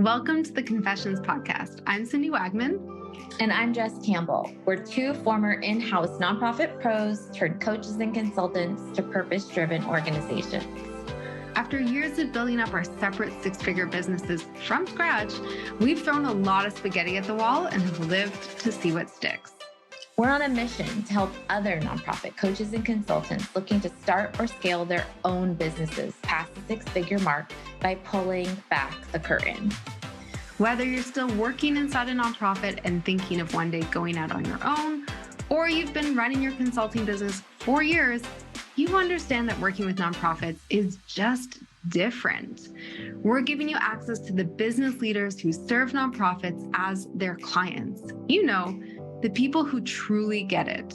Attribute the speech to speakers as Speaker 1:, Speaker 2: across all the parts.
Speaker 1: Welcome to the Confessions Podcast. I'm Cindy Wagman.
Speaker 2: And I'm Jess Campbell. We're two former in-house nonprofit pros turned coaches and consultants to purpose-driven organizations.
Speaker 1: After years of building up our separate six-figure businesses from scratch, we've thrown a lot of spaghetti at the wall and have lived to see what sticks.
Speaker 2: We're on a mission to help other nonprofit coaches and consultants looking to start or scale their own businesses past the six-figure mark by pulling back the curtain.
Speaker 1: Whether you're still working inside a nonprofit and thinking of one day going out on your own, or you've been running your consulting business for years, you understand that working with nonprofits is just different. We're giving you access to the business leaders who serve nonprofits as their clients. You know, the people who truly get it.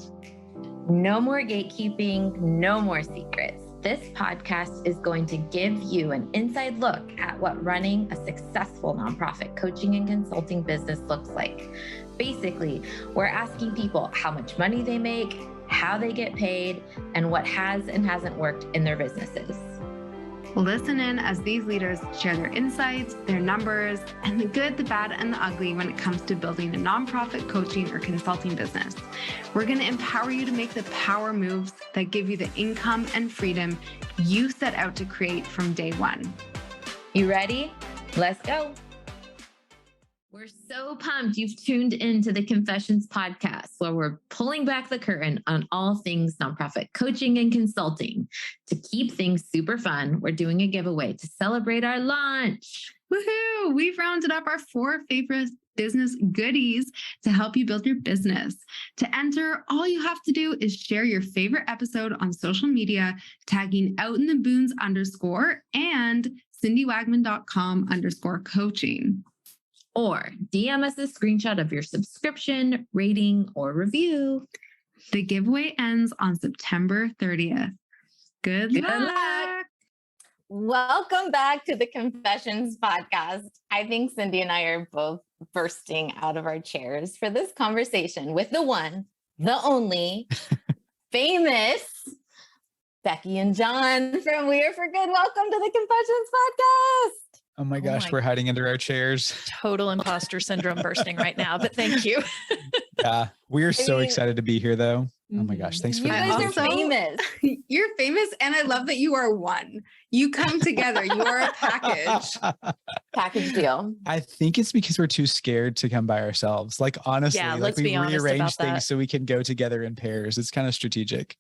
Speaker 2: No more gatekeeping, no more secrets. This podcast is going to give you an inside look at what running a successful nonprofit coaching and consulting business looks like. Basically, we're asking people how much money they make, how they get paid, and what has and hasn't worked in their businesses.
Speaker 1: Listen in as these leaders share their insights, their numbers, and the good, the bad, and the ugly when it comes to building a nonprofit coaching or consulting business. We're going to empower you to make the power moves that give you the income and freedom you set out to create from day one.
Speaker 2: You ready? Let's go. We're so pumped you've tuned into the Confessions Podcast, where we're pulling back the curtain on all things nonprofit coaching and consulting. To keep things super fun, we're doing a giveaway to celebrate our launch.
Speaker 1: Woohoo! We've rounded up our 4 favorite business goodies to help you build your business. To enter, all you have to do is share your favorite episode on social media, tagging outintheboons_ and cindywagman.com_coaching.
Speaker 2: Or DM us a screenshot of your subscription, rating, or review.
Speaker 1: The giveaway ends on September 30th. Good luck.
Speaker 3: Welcome back to the Confessions Podcast. I think Cindy and I are both bursting out of our chairs for this conversation with the one, the only, famous Becky and Jon from We Are For Good. Welcome to the Confessions Podcast.
Speaker 4: Oh my gosh, we're hiding under our chairs.
Speaker 5: Total imposter syndrome bursting right now, but thank you.
Speaker 4: Yeah, we're so excited to be here though. Oh my gosh, thanks for
Speaker 3: you
Speaker 4: the
Speaker 3: guys
Speaker 4: invitation.
Speaker 3: are famous.
Speaker 1: You're famous, and I love that you are one. You come together. You are a package.
Speaker 3: Package deal.
Speaker 4: I think it's because we're too scared to come by ourselves. Like honestly,
Speaker 5: Yeah,
Speaker 4: like
Speaker 5: let's
Speaker 4: we
Speaker 5: be honest
Speaker 4: rearrange
Speaker 5: about that.
Speaker 4: things so we can go together in pairs. It's kind of strategic.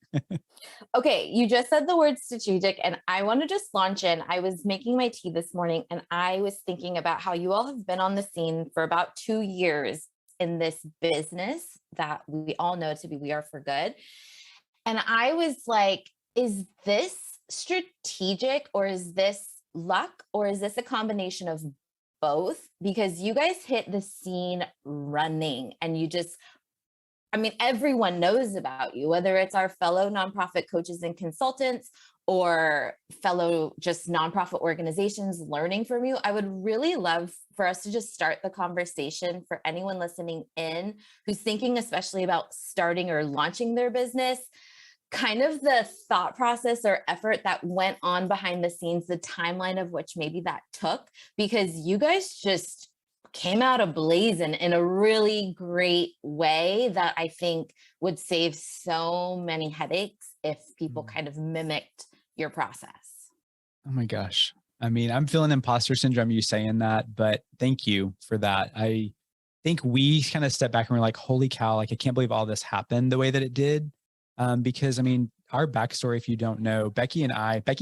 Speaker 3: Okay, you just said the word strategic, and I want to just launch in. I was making my tea this morning, and I was thinking about how you all have been on the scene for about 2 years in this business that we all know to be We Are For Good. And I was like, is this strategic, or is this luck, or is this a combination of both? Because you guys hit the scene running, and you just, I mean, everyone knows about you, whether it's our fellow nonprofit coaches and consultants or fellow just nonprofit organizations learning from you. I would really love for us to just start the conversation for anyone listening in who's thinking especially about starting or launching their business, kind of the thought process or effort that went on behind the scenes, the timeline of which maybe that took, because you guys just came out ablazing in a really great way that I think would save so many headaches if people kind of mimicked your process.
Speaker 4: Oh my gosh. I mean, I'm feeling imposter syndrome, you saying that, but thank you for that. I think we kind of stepped back and we're like, holy cow, like I can't believe all this happened the way that it did. Because I mean, our backstory, if you don't know, Becky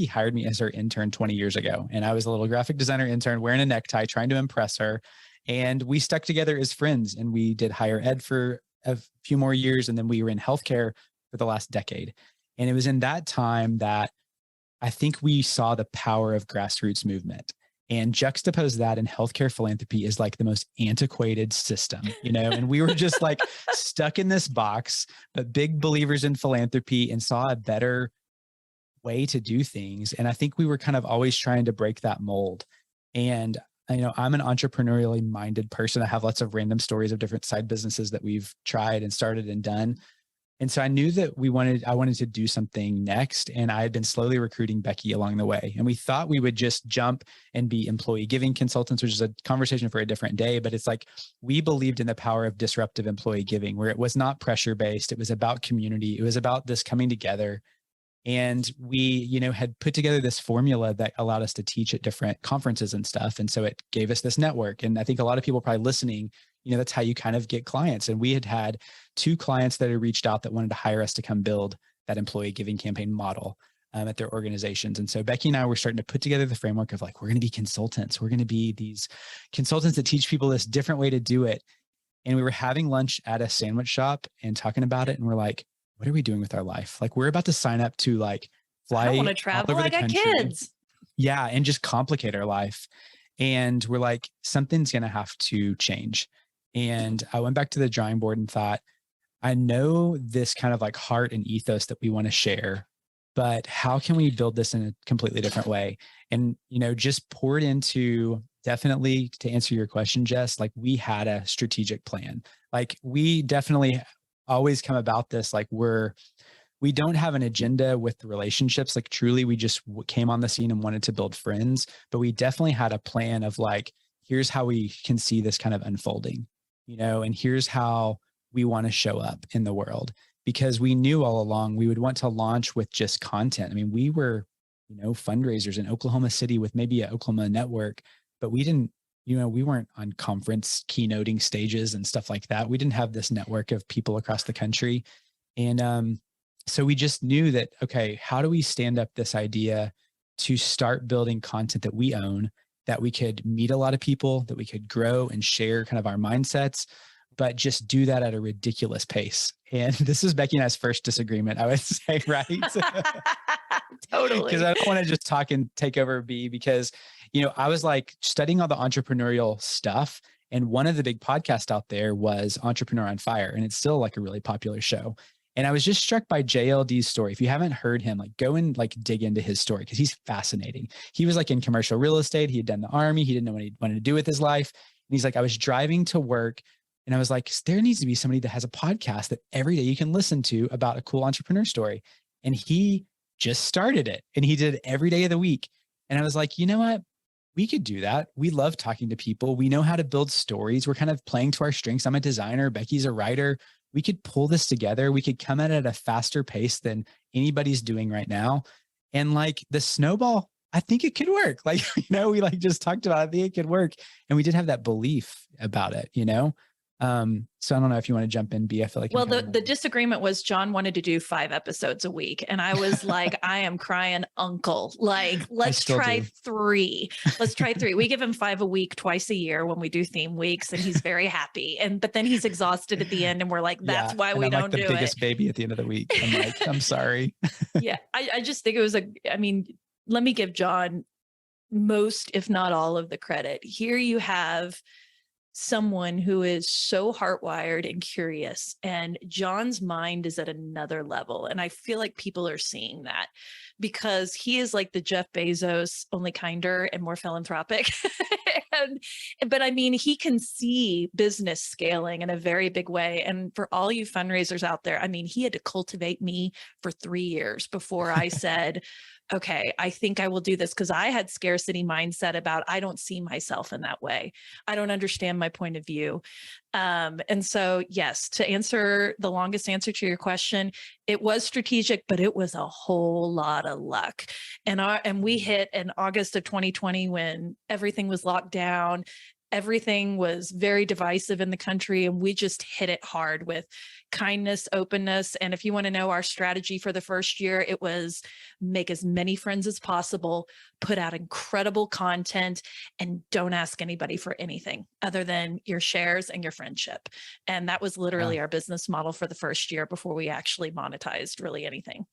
Speaker 4: hired me as her intern 20 years ago. And I was a little graphic designer intern wearing a necktie, trying to impress her. And we stuck together as friends, and we did higher ed for a few more years. And then we were in healthcare for the last decade. And it was in that time that I think we saw the power of grassroots movement, and juxtapose that in healthcare philanthropy is like the most antiquated system, you know, and we were just like stuck in this box, but big believers in philanthropy and saw a better way to do things. And I think we were kind of always trying to break that mold. And you know, I'm an entrepreneurially minded person. I have lots of random stories of different side businesses that we've tried and started and done. And so I knew that I wanted to do something next. And I had been slowly recruiting Becky along the way. And we thought we would just jump and be employee giving consultants, which is a conversation for a different day. But it's like, we believed in the power of disruptive employee giving, where it was not pressure based. It was about community. It was about this coming together. And we, had put together this formula that allowed us to teach at different conferences and stuff. And so it gave us this network. And I think a lot of people probably listening, that's how you kind of get clients. And we had 2 clients that had reached out that wanted to hire us to come build that employee giving campaign model at their organizations. And so Becky and I were starting to put together the framework of like, we're going to be consultants. We're going to be these consultants that teach people this different way to do it. And we were having lunch at a sandwich shop and talking about it. And we're like, what are we doing with our life? Like, we're about to sign up to like fly.
Speaker 5: I want to travel. I got kids.
Speaker 4: Yeah. And just complicate our life. And we're like, something's going to have to change. And I went back to the drawing board and thought, I know this kind of like heart and ethos that we want to share, but how can we build this in a completely different way? And, just poured into, definitely to answer your question, Jess, like we had a strategic plan. Like we definitely always come about this, like we don't have an agenda with the relationships. Like truly, we just came on the scene and wanted to build friends, but we definitely had a plan of like, here's how we can see this kind of unfolding, and here's how we want to show up in the world, because we knew all along we would want to launch with just content. I mean, we were, fundraisers in Oklahoma City with maybe an Oklahoma network, but we didn't, we weren't on conference keynoting stages and stuff like that. We didn't have this network of people across the country. And so we just knew that, okay, how do we stand up this idea to start building content that we own, that we could meet a lot of people, that we could grow and share kind of our mindsets, but just do that at a ridiculous pace. And this is Becky and I's first disagreement, I would say, right?
Speaker 5: Totally.
Speaker 4: Because I don't want to just talk and take over B, because, I was like studying all the entrepreneurial stuff. And one of the big podcasts out there was Entrepreneur on Fire. And it's still like a really popular show. And I was just struck by JLD's story. If you haven't heard him, like go and like dig into his story, because he's fascinating. He was like in commercial real estate. He had done the army. He didn't know what he wanted to do with his life. And he's like, I was driving to work and I was like, there needs to be somebody that has a podcast that every day you can listen to about a cool entrepreneur story. And he just started it and he did it every day of the week. And I was like, you know what? We could do that. We love talking to people. We know how to build stories. We're kind of playing to our strengths. I'm a designer. Becky's a writer. We could pull this together. We could come at it at a faster pace than anybody's doing right now. And like the snowball, I think it could work. Like, we like just talked about it. I think it could work. And we did have that belief about it, So I don't know if you want to jump in, B. I feel like.
Speaker 5: Well, the disagreement was Jon wanted to do 5 episodes a week. And I was like, I am crying uncle. Like, let's try 3. Let's try 3. We give him 5 a week, twice a year when we do theme weeks. And he's very happy. But then he's exhausted at the end. And we're like, that's why we don't do it. I'm like the biggest baby at the end of the week.
Speaker 4: I'm like, I'm sorry.
Speaker 5: Yeah. I just think it was let me give Jon most, if not all of the credit. Here you have someone who is so heartwired and curious, and Jon's mind is at another level. And I feel like people are seeing that because he is like the Jeff Bezos, only kinder and more philanthropic. But he can see business scaling in a very big way. And for all you fundraisers out there, he had to cultivate me for 3 years before I said, okay, I think I will do this, because I had scarcity mindset about, I don't see myself in that way. I don't understand my point of view. And so, yes, to answer the longest answer to your question, it was strategic, but it was a whole lot of luck. And we hit in August of 2020 when everything was locked down. Everything was very divisive in the country, and we just hit it hard with kindness, openness. And if you want to know our strategy for the first year, it was make as many friends as possible, put out incredible content, and don't ask anybody for anything other than your shares and your friendship. And that was literally our business model for the first year before we actually monetized really anything.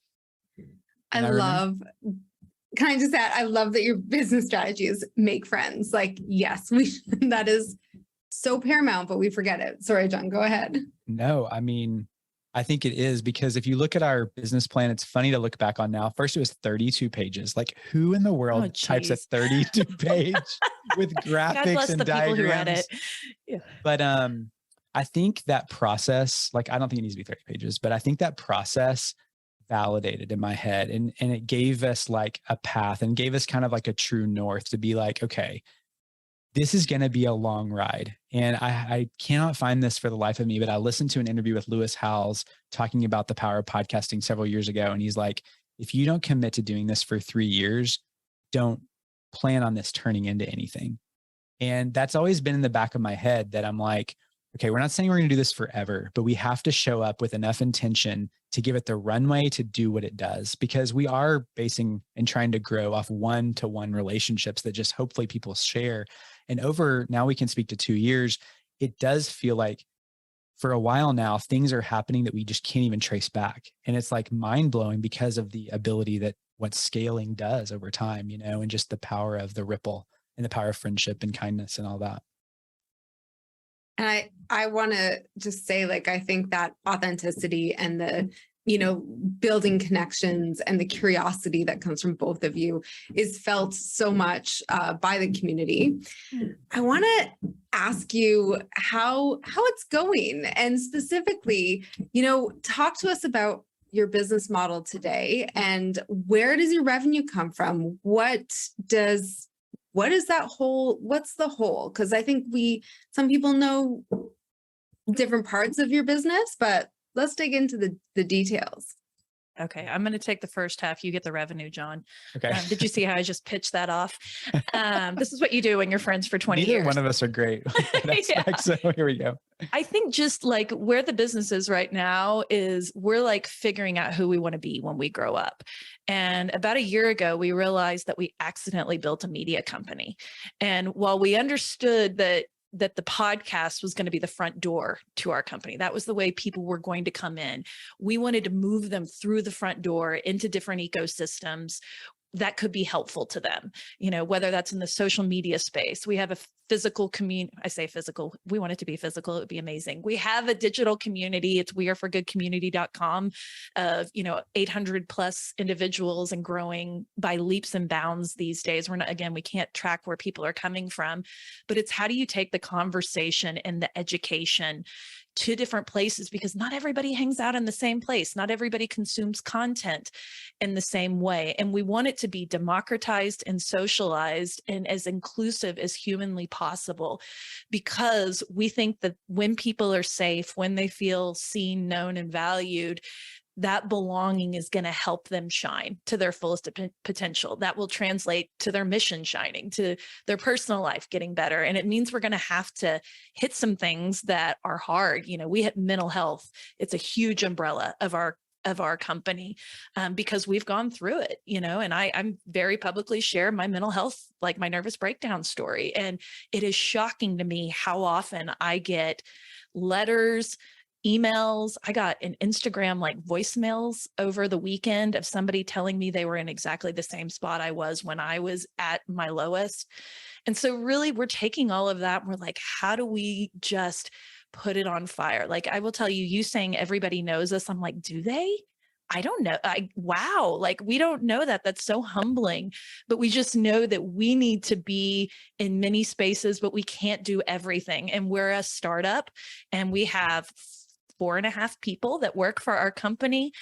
Speaker 1: Can I just add, I love that your business strategy is make friends. Like, yes, that is so paramount, but we forget it. Sorry, Jon, go ahead.
Speaker 4: No, I think it is, because if you look at our business plan, it's funny to look back on now. First, it was 32 pages. Like, who in the world types a 32 page with graphics and diagrams? People who read it. Yeah. But I think that process, like, I don't think it needs to be 30 pages, but I think that process validated in my head, and it gave us like a path and gave us kind of like a true north to be like, okay, this is going to be a long ride. And I cannot find this for the life of me, but I listened to an interview with Lewis Howes talking about the power of podcasting several years ago. And he's like, if you don't commit to doing this for 3 years, don't plan on this turning into anything. And that's always been in the back of my head that I'm like, okay, we're not saying we're going to do this forever, but we have to show up with enough intention to give it the runway to do what it does, because we are basing and trying to grow off one-to-one relationships that just hopefully people share. And over, now we can speak to 2 years, it does feel like for a while now, things are happening that we just can't even trace back. And it's like mind blowing because of the ability that what scaling does over time, you know, and just the power of the ripple and the power of friendship and kindness and all that.
Speaker 1: And I want to just say, like, I think that authenticity and the, you know, building connections and the curiosity that comes from both of you is felt so much by the community. I want to ask you how it's going, and specifically, you know, talk to us about your business model today and where does your revenue come from? What is that whole, what's the whole? Because I think some people know different parts of your business, but let's dig into the details.
Speaker 5: Okay, I'm going to take the first half. You get the revenue, Jon.
Speaker 4: Okay.
Speaker 5: Did you see how I just pitched that off? This is what you do when you're friends for 20
Speaker 4: Neither
Speaker 5: years.
Speaker 4: one of us are great.
Speaker 5: Yeah.
Speaker 4: So here we go.
Speaker 5: I think just like where the business is right now is we're like figuring out who we want to be when we grow up. And about a year ago, we realized that we accidentally built a media company. And while we understood that the podcast was going to be the front door to our company, that was the way people were going to come in, we wanted to move them through the front door into different ecosystems that could be helpful to them, you know, whether that's in the social media space. We have a physical community. I say physical, we want it to be physical. It would be amazing. We have a digital community. It's weareforgoodcommunity.com of, you know, 800 plus individuals and growing by leaps and bounds these days. We're not, again, we can't track where people are coming from, but it's how do you take the conversation and the education to different places, because not everybody hangs out in the same place. Not everybody consumes content in the same way. And we want it to be democratized and socialized and as inclusive as humanly possible, because we think that when people are safe, when they feel seen, known, and valued, that belonging is going to help them shine to their fullest potential. That will translate to their mission shining, to their personal life getting better. And it means we're going to have to hit some things that are hard. You know, we hit mental health. It's a huge umbrella of our company because we've gone through it, you know, and I'm very publicly share my mental health, like my nervous breakdown story. And it is shocking to me how often I get letters, emails. I got an Instagram like voicemails over the weekend of somebody telling me they were in exactly the same spot I was when I was at my lowest. And so really we're taking all of that and we're like, how do we just put it on fire? Like, I will tell you, you saying everybody knows us. I'm like, do they? I don't know. Wow. Like, we don't know that. That's so humbling, but we just know that we need to be in many spaces, but we can't do everything. And we're a startup and we have 4.5 people that work for our company.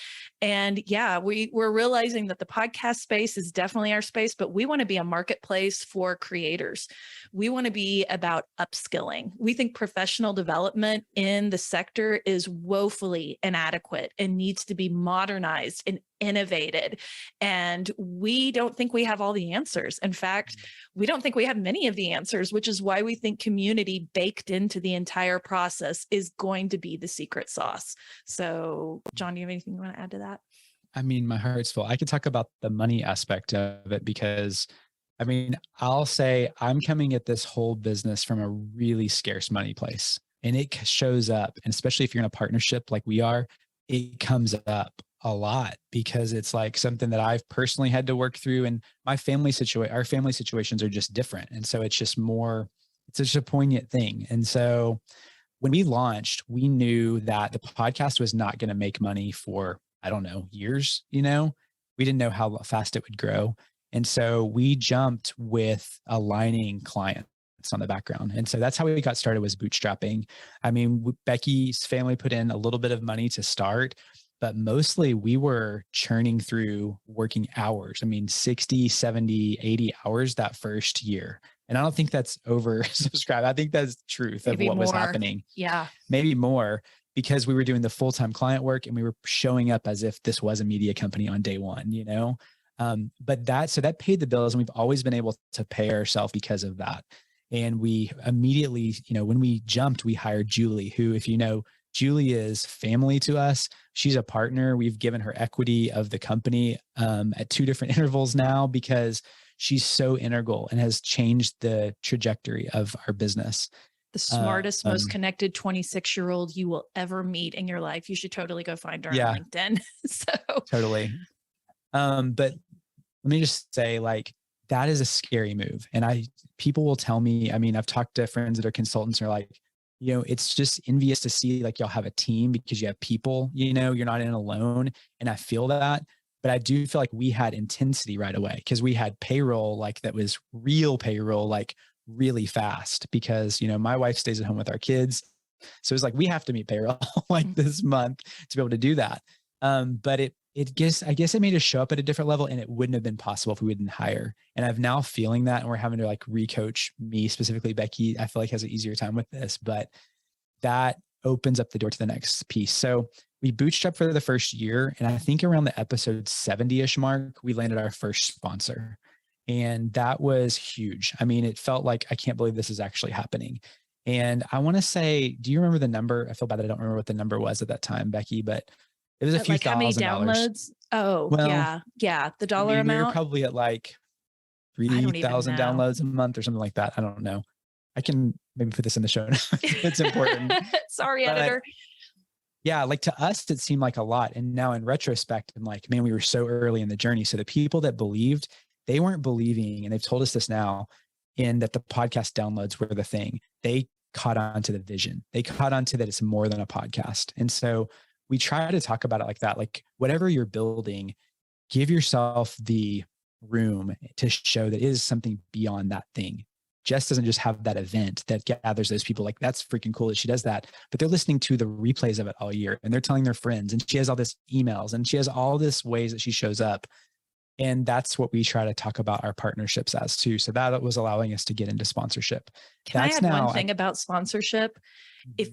Speaker 5: And yeah, we're realizing that the podcast space is definitely our space, but we want to be a marketplace for creators. We want to be about upskilling. We think professional development in the sector is woefully inadequate and needs to be modernized and innovated. And we don't think we have all the answers. In fact, we don't think we have many of the answers, which is why we think community baked into the entire process is going to be the secret sauce. So, Jon, do you have anything you want to add to that?
Speaker 4: I mean, my heart's full. I could talk about the money aspect of it because, I mean, I'll say I'm coming at this whole business from a really scarce money place. And it shows up, and especially if you're in a partnership like we are, it comes up a lot because it's like something that I've personally had to work through, and our family situations are just different. And so it's just a poignant thing. And so when we launched, we knew that the podcast was not going to make money for, I don't know, years, you know, we didn't know how fast it would grow. And so we jumped with aligning clients. on the background. And so that's how we got started, was bootstrapping. I mean, Becky's family put in a little bit of money to start, but mostly we were churning through working hours. I mean, 60, 70, 80 hours that first year. And I don't think that's oversubscribed. I think that's truth
Speaker 5: Maybe
Speaker 4: of what was
Speaker 5: more.
Speaker 4: happening.
Speaker 5: Yeah.
Speaker 4: Maybe more, because we were doing the full-time client work and we were showing up as if this was a media company on day one, you know? But that paid the bills, and we've always been able to pay ourselves because of that. And we immediately, you know, when we jumped, we hired Julie, who, if you know, Julie is family to us. She's a partner. We've given her equity of the company at 2 different intervals now, because she's so integral and has changed the trajectory of our business.
Speaker 5: The smartest, most connected 26-year-old you will ever meet in your life. You should totally go find her on LinkedIn.
Speaker 4: Totally. But let me just say, like, that is a scary move. And people will tell me, I mean, I've talked to friends that are consultants, and are like, you know, it's just envious to see like y'all have a team because you have people, you know, you're not in alone. And I feel that, but I do feel like we had intensity right away, because we had payroll, like that was real payroll, like really fast, because, you know, my wife stays at home with our kids. So it's like, we have to meet payroll like this month to be able to do that. But I guess it made us show up at a different level, and it wouldn't have been possible if we didn't hire. And I'm now feeling that, and we're having to like recoach me specifically. Becky, I feel like, has an easier time with this, but that opens up the door to the next piece. So we bootstrapped for the first year. And I think around the episode 70-ish mark, we landed our first sponsor. And that was huge. I mean, it felt like, I can't believe this is actually happening. And I want to say, do you remember the number? I feel bad that I don't remember what the number was at that time, Becky, but it was a few
Speaker 5: like how many
Speaker 4: $1,000s.
Speaker 5: downloads? Oh, well, yeah. The dollar amount.
Speaker 4: We were probably at like 3,000 downloads a month or something like that. I don't know. I can maybe put this in the show notes. It's important.
Speaker 5: Sorry, editor.
Speaker 4: Yeah, like to us, it seemed like a lot. And now in retrospect, I'm like, man, we were so early in the journey. So the people that believed, they weren't believing, and they've told us this now, in that the podcast downloads were the thing. They caught on to the vision. They caught on to that it's more than a podcast. And so we try to talk about it like that. Like, whatever you're building, give yourself the room to show that it is something beyond that thing. Jess doesn't just have that event that gathers those people. Like, that's freaking cool that she does that, but they're listening to the replays of it all year, and they're telling their friends, and she has all this emails, and she has all this ways that she shows up. And that's what we try to talk about our partnerships as too. So that was allowing us to get into sponsorship.
Speaker 5: Can I add one thing about sponsorship?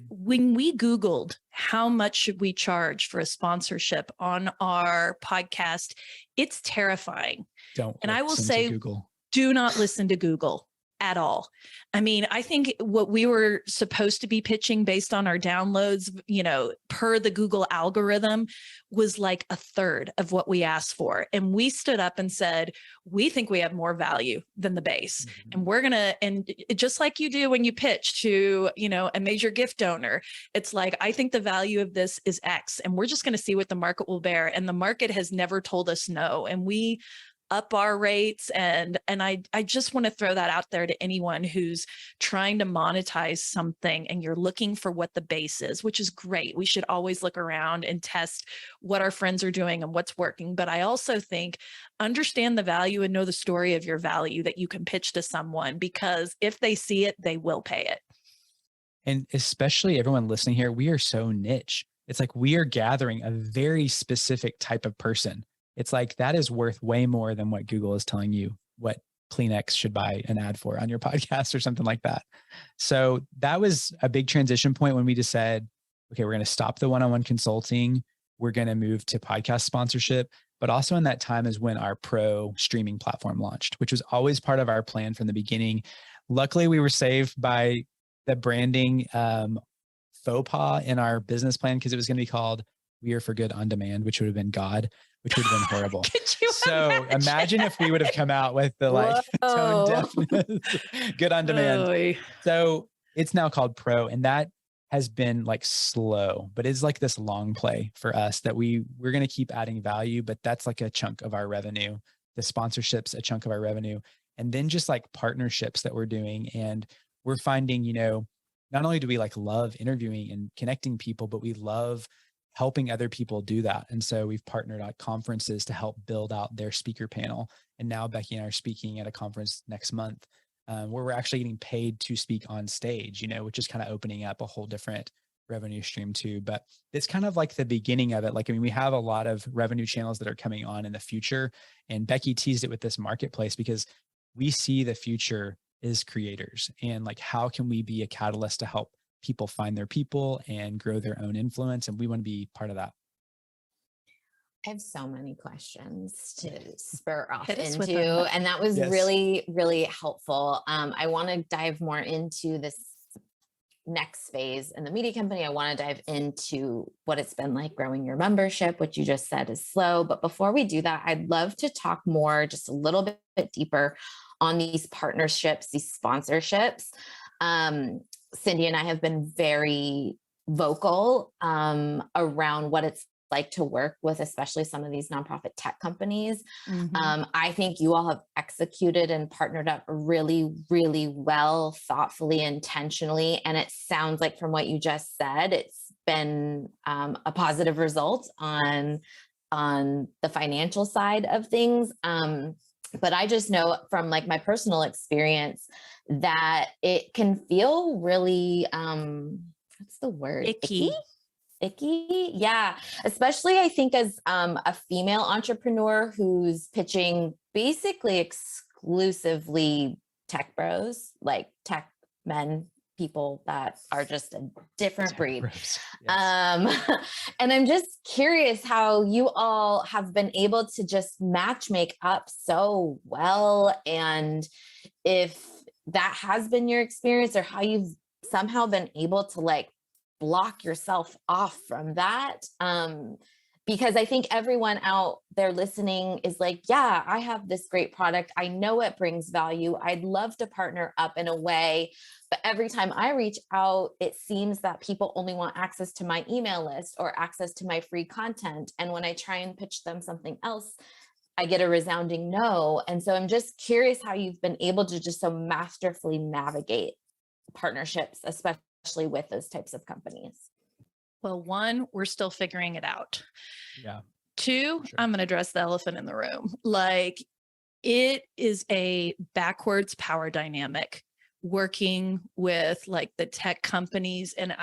Speaker 5: When we Googled how much should we charge for a sponsorship on our podcast, it's terrifying.
Speaker 4: And
Speaker 5: I will say,
Speaker 4: Google.
Speaker 5: Do not listen to Google at all. I mean, I think what we were supposed to be pitching based on our downloads, you know, per the Google algorithm, was like a third of what we asked for. And we stood up and said, we think we have more value than the base. Mm-hmm. And we're going to, and just like you do when you pitch to, you know, a major gift donor, it's like, I think the value of this is X, and we're just going to see what the market will bear. And the market has never told us no. And we up our rates. And I just want to throw that out there to anyone who's trying to monetize something and you're looking for what the base is, which is great. We should always look around and test what our friends are doing and what's working. But I also think understand the value and know the story of your value that you can pitch to someone, because if they see it, they will pay it.
Speaker 4: And especially everyone listening here, we are so niche. It's like we are gathering a very specific type of person. It's like that is worth way more than what Google is telling you what Kleenex should buy an ad for on your podcast or something like that. So that was a big transition point when we just said, okay, we're going to stop the one-on-one consulting. We're going to move to podcast sponsorship. But also in that time is when our pro streaming platform launched, which was always part of our plan from the beginning. Luckily, we were saved by the branding faux pas in our business plan, because it was going to be called We Are for Good on Demand, which would have been God, which would have been horrible. So imagine if we would have come out with the like tone deafness, Good on Demand.
Speaker 5: Oy.
Speaker 4: So it's now called Pro, and that has been like slow, but it's like this long play for us that we're going to keep adding value, but that's like a chunk of our revenue. The sponsorships, a chunk of our revenue, and then just like partnerships that we're doing. And we're finding, you know, not only do we like love interviewing and connecting people, but we love helping other people do that. And so we've partnered at conferences to help build out their speaker panel. And now Becky and I are speaking at a conference next month where we're actually getting paid to speak on stage, which is kind of opening up a whole different revenue stream too. But it's kind of like the beginning of it. Like, I mean, we have a lot of revenue channels that are coming on in the future. And Becky teased it with this marketplace because we see the future is creators, and like, how can we be a catalyst to help people find their people and grow their own influence? And we want to be part of that.
Speaker 3: I have so many questions to spur off
Speaker 5: Hit us with
Speaker 3: into,
Speaker 5: them.
Speaker 3: and that was
Speaker 4: Yes.
Speaker 3: really, really helpful. I want to dive more into this next phase in the media company. I want to dive into what it's been like growing your membership, which you just said is slow. But before we do that, I'd love to talk more, just a little bit deeper on these partnerships, these sponsorships. Cindy and I have been very vocal around what it's like to work with, especially some of these nonprofit tech companies. I think you all have executed and partnered up really, really well, thoughtfully, intentionally. And it sounds like from what you just said, it's been a positive result on the financial side of things. But I just know from like my personal experience that it can feel really, what's the word? Icky. Yeah. Especially I think as a female entrepreneur who's pitching basically exclusively tech bros, like tech men, people that are just a different breed.
Speaker 4: Yes.
Speaker 3: And I'm just curious how you all have been able to just match make up so well. And if that has been your experience, or how you've somehow been able to like block yourself off from that. Because I think everyone out there listening is like, yeah, I have this great product. I know it brings value. I'd love to partner up in a way. But every time I reach out, it seems that people only want access to my email list or access to my free content. And when I try and pitch them something else, I get a resounding no. And so I'm just curious how you've been able to just so masterfully navigate partnerships, especially with those types of companies.
Speaker 5: Well, one, we're still figuring it out.
Speaker 4: Yeah.
Speaker 5: Two,
Speaker 4: Sure.
Speaker 5: I'm going to address the elephant in the room. Like, it is a backwards power dynamic working with like the tech companies. And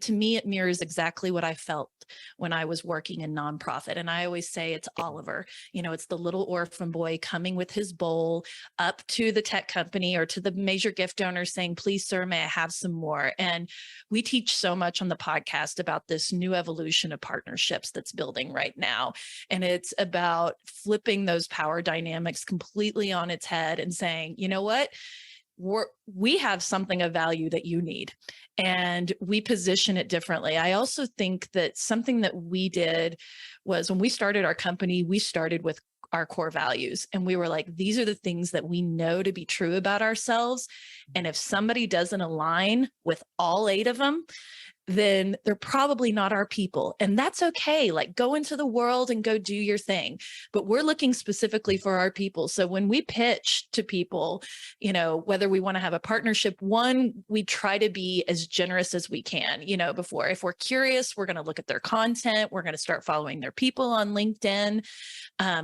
Speaker 5: to me, it mirrors exactly what I felt when I was working in nonprofit. And I always say it's Oliver, it's the little orphan boy coming with his bowl up to the tech company or to the major gift donor saying, please, sir, may I have some more? And we teach so much on the podcast about this new evolution of partnerships that's building right now. And it's about flipping those power dynamics completely on its head and saying, you know what? We have something of value that you need, and we position it differently. I also think that something that we did was when we started our company, we started with our core values, and we were like, these are the things that we know to be true about ourselves. And if somebody doesn't align with all 8 of them, then they're probably not our people. And that's okay. Like, go into the world and go do your thing. But we're looking specifically for our people. So when we pitch to people, whether we want to have a partnership, one, we try to be as generous as we can, before. If we're curious, we're going to look at their content. We're going to start following their people on LinkedIn.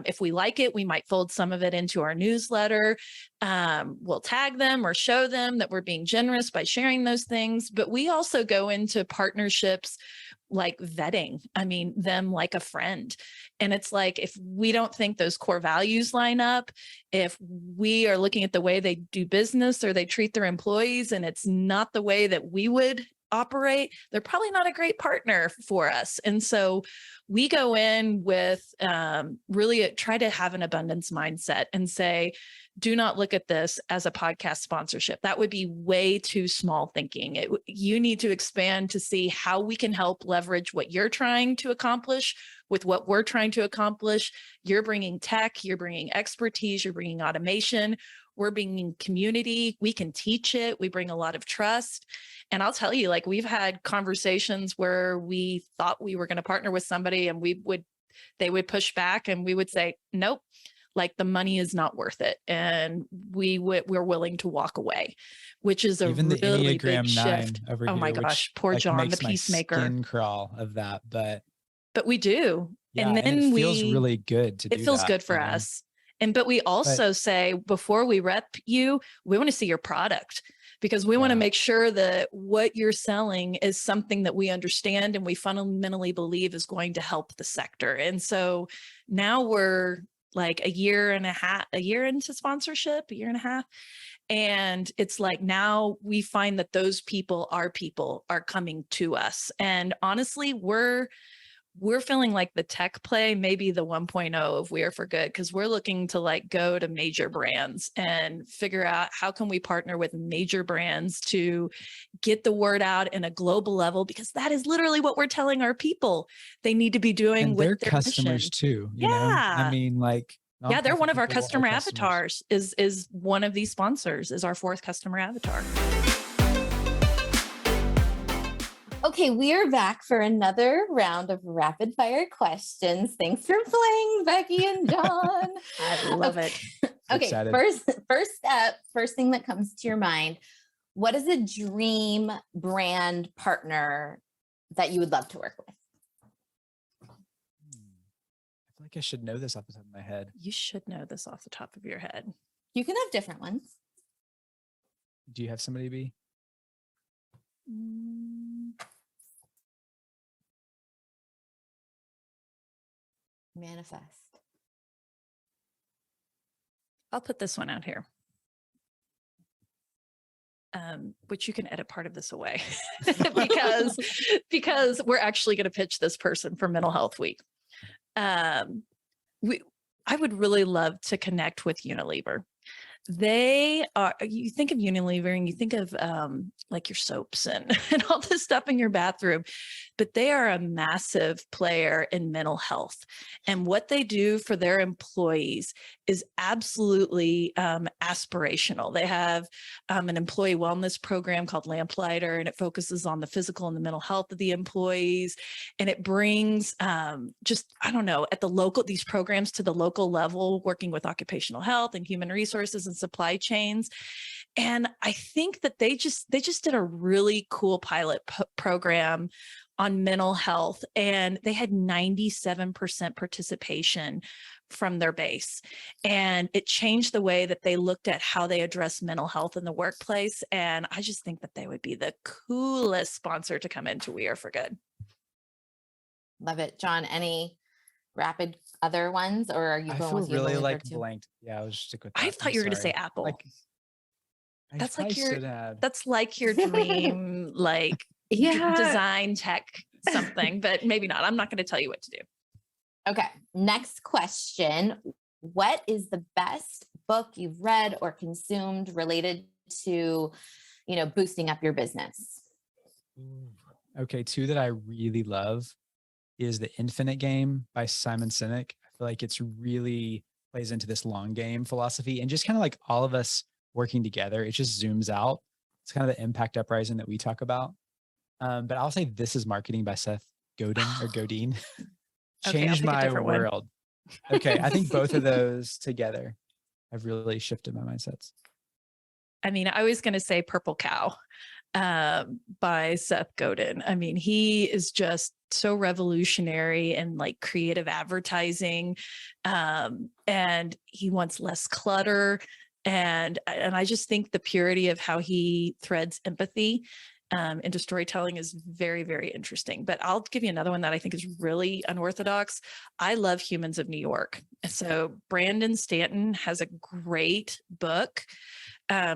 Speaker 5: If we like it, we might fold some of it into our newsletter. We'll tag them or show them that we're being generous by sharing those things. But we also go into partnerships like vetting, them like a friend. And it's like, if we don't think those core values line up, if we are looking at the way they do business or they treat their employees, and it's not the way that we would operate, they're probably not a great partner for us. And so we go in with really try to have an abundance mindset and say, do not look at this as a podcast sponsorship. That would be way too small thinking. You need to expand to see how we can help leverage what you're trying to accomplish with what we're trying to accomplish. You're bringing tech, you're bringing expertise, you're bringing automation. We're bringing community. We can teach it. We bring a lot of trust. And I'll tell you, like, we've had conversations where we thought we were going to partner with somebody, and they would push back, and we would say, nope, like, the money is not worth it. And we're willing to walk away, which is
Speaker 4: Even the
Speaker 5: really
Speaker 4: Enneagram
Speaker 5: big
Speaker 4: 9
Speaker 5: shift.
Speaker 4: over
Speaker 5: Oh
Speaker 4: here,
Speaker 5: my
Speaker 4: which,
Speaker 5: gosh, poor
Speaker 4: like,
Speaker 5: Jon, the
Speaker 4: makes my
Speaker 5: peacemaker.
Speaker 4: skin crawl of that, but
Speaker 5: we do.
Speaker 4: yeah,
Speaker 5: And then
Speaker 4: it feels really good to do
Speaker 5: it feels
Speaker 4: that,
Speaker 5: good for us. But we also say, before we rep you, we want to see your product, because we want to make sure that what you're selling is something that we understand and we fundamentally believe is going to help the sector. And so now we're like a year into sponsorship, a year and a half. And it's like, now we find that those people are coming to us. And honestly, we're feeling like the tech play, maybe the 1.0 of We Are for Good, because we're looking to like go to major brands and figure out how can we partner with major brands to get the word out in a global level, because that is literally what we're telling our people they need to be doing
Speaker 4: and
Speaker 5: with
Speaker 4: their
Speaker 5: their
Speaker 4: customers
Speaker 5: mission.
Speaker 4: too. You know? I mean, like,
Speaker 5: Yeah, they're one of our
Speaker 4: people are
Speaker 5: customer
Speaker 4: customers.
Speaker 5: avatars, is one of these sponsors, is our 4th customer avatar.
Speaker 3: Okay, we are back for another round of rapid fire questions. Thanks for playing, Becky and Jon.
Speaker 5: I love it.
Speaker 3: Okay,
Speaker 4: Excited.
Speaker 3: first thing that comes to your mind, what is a dream brand partner that you would love to work with?
Speaker 4: I feel like I should know this off the top of my head.
Speaker 5: You should know this off the top of your head.
Speaker 3: You can have different ones.
Speaker 4: Do you have somebody, B?
Speaker 3: Manifest.
Speaker 5: I'll put this one out here, which you can edit part of this away because we're actually going to pitch this person for Mental Health Week. I would really love to connect with Unilever. You think of Unilever and you think of like your soaps and all this stuff in your bathroom, but they are a massive player in mental health. And what they do for their employees is absolutely aspirational. They have an employee wellness program called Lamplighter, and it focuses on the physical and the mental health of the employees. And it brings these programs to the local level, working with occupational health and human resources and supply chains. And I think that they just did a really cool pilot program on mental health, and they had 97% participation from their base. And it changed the way that they looked at how they address mental health in the workplace. And I just think that they would be the coolest sponsor to come into We Are for Good.
Speaker 3: Love it. Jon, any rapid other ones, or are you going with
Speaker 4: Unilever really like
Speaker 3: too?
Speaker 4: blanked. Yeah, I was just stick with that.
Speaker 5: I thought you were going to say Apple. That's like your dream, like design tech something, but maybe not. I'm not going to tell you what to do.
Speaker 3: Okay. Next question. What is the best book you've read or consumed related to, boosting up your business?
Speaker 4: Okay. 2 that I really love is The Infinite Game by Simon Sinek. I feel like it's really plays into this long game philosophy, and just kind of like all of us working together, it just zooms out. It's kind of the impact uprising that we talk about. But I'll say This Is Marketing by Seth Godin or Godin. Changed my world. Okay. I think both of those together have really shifted my mindsets.
Speaker 5: I mean, I was going to say Purple Cow by Seth Godin. I mean, he is just so revolutionary in like creative advertising. And he wants less clutter. And I just think the purity of how he threads empathy into storytelling is very, very interesting. But I'll give you another one that I think is really unorthodox. I love Humans of New York. So Brandon Stanton has a great book,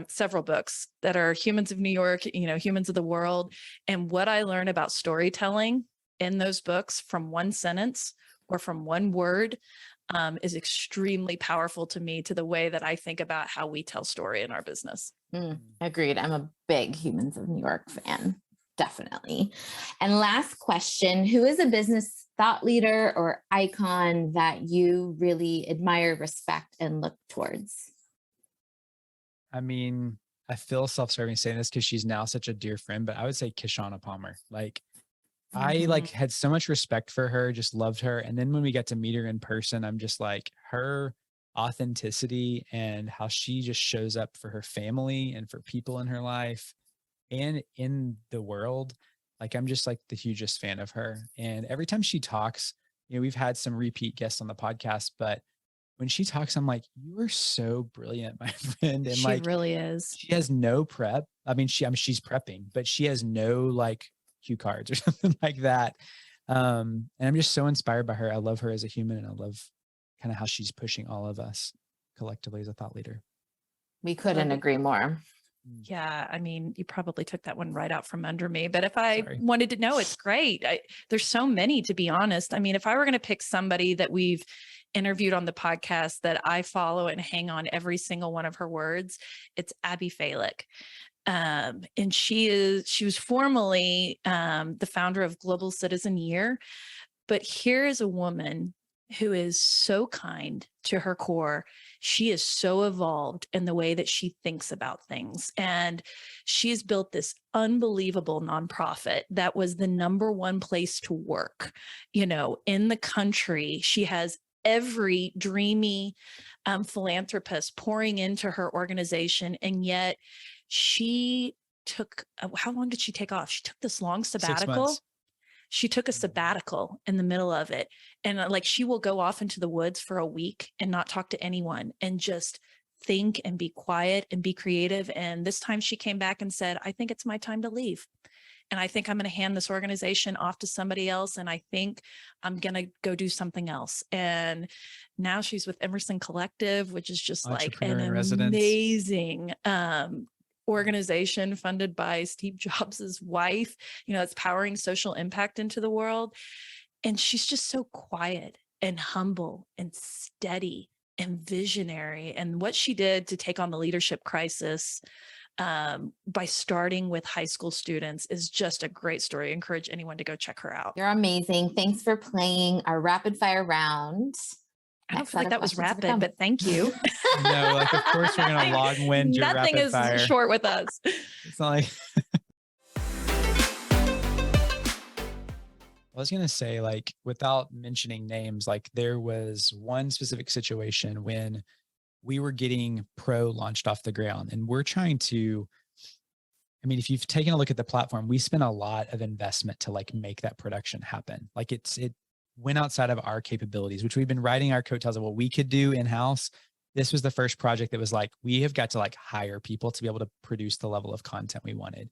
Speaker 5: several books that are Humans of New York, Humans of the World. And what I learned about storytelling in those books from one sentence or from one word is extremely powerful to me, to the way that I think about how we tell story in our business.
Speaker 3: Agreed. I'm a big Humans of New York fan. Definitely. And last question, who is a business thought leader or icon that you really admire, respect, and look towards?
Speaker 4: I mean, I feel self-serving saying this because she's now such a dear friend, but I would say Kishana Palmer. I had so much respect for her, just loved her. And then when we got to meet her in person, I'm just like, her authenticity and how she just shows up for her family and for people in her life and in the world. I'm just the hugest fan of her. And every time she talks, we've had some repeat guests on the podcast, but when she talks, I'm like, you are so brilliant, my friend. And
Speaker 5: She
Speaker 4: like,
Speaker 5: really is.
Speaker 4: she has no prep. I mean, she's prepping, but she has no like cue cards or something like that. And I'm just so inspired by her. I love her as a human, and I love kind of how she's pushing all of us collectively as a thought leader.
Speaker 3: We couldn't agree more.
Speaker 5: Yeah, I mean, you probably took that one right out from under me, but if I
Speaker 4: Sorry.
Speaker 5: wanted to know, it's great. There's so many, to be honest. I mean, if I were going to pick somebody that we've interviewed on the podcast that I follow and hang on every single one of her words, it's Abby Falick. And she was formerly the founder of Global Citizen Year, but here is a woman who is so kind to her core. She is so evolved in the way that she thinks about things. And she's built this unbelievable nonprofit that was the number one place to work, in the country. She has every dreamy philanthropist pouring into her organization. And yet she took, how long did she take off? She took this long sabbatical.
Speaker 4: 6 months.
Speaker 5: She took a sabbatical in the middle of it. And like, she will go off into the woods for a week and not talk to anyone and just think and be quiet and be creative. And this time she came back and said, I think it's my time to leave. And I think I'm going to hand this organization off to somebody else. And I think I'm going to go do something else. And now she's with Emerson Collective, which is just like an amazing organization funded by Steve Jobs' wife, it's powering social impact into the world. And she's just so quiet and humble and steady and visionary. And what she did to take on the leadership crisis by starting with high school students is just a great story. I encourage anyone to go check her out.
Speaker 3: You're amazing. Thanks for playing our rapid fire round.
Speaker 5: I don't feel like that was rapid, but thank you.
Speaker 4: No, like, of course we're going to long wind your
Speaker 5: Nothing
Speaker 4: rapid
Speaker 5: is
Speaker 4: fire.
Speaker 5: short with us.
Speaker 4: It's not like, I was going to say, like, without mentioning names, like there was one specific situation when we were getting Pro launched off the ground, and we're trying to, I mean, if you've taken a look at the platform, we spent a lot of investment to like make that production happen. Like it went outside of our capabilities, which we've been writing our coattails of what we could do in-house. This was the first project that was like, we have got to like hire people to be able to produce the level of content we wanted.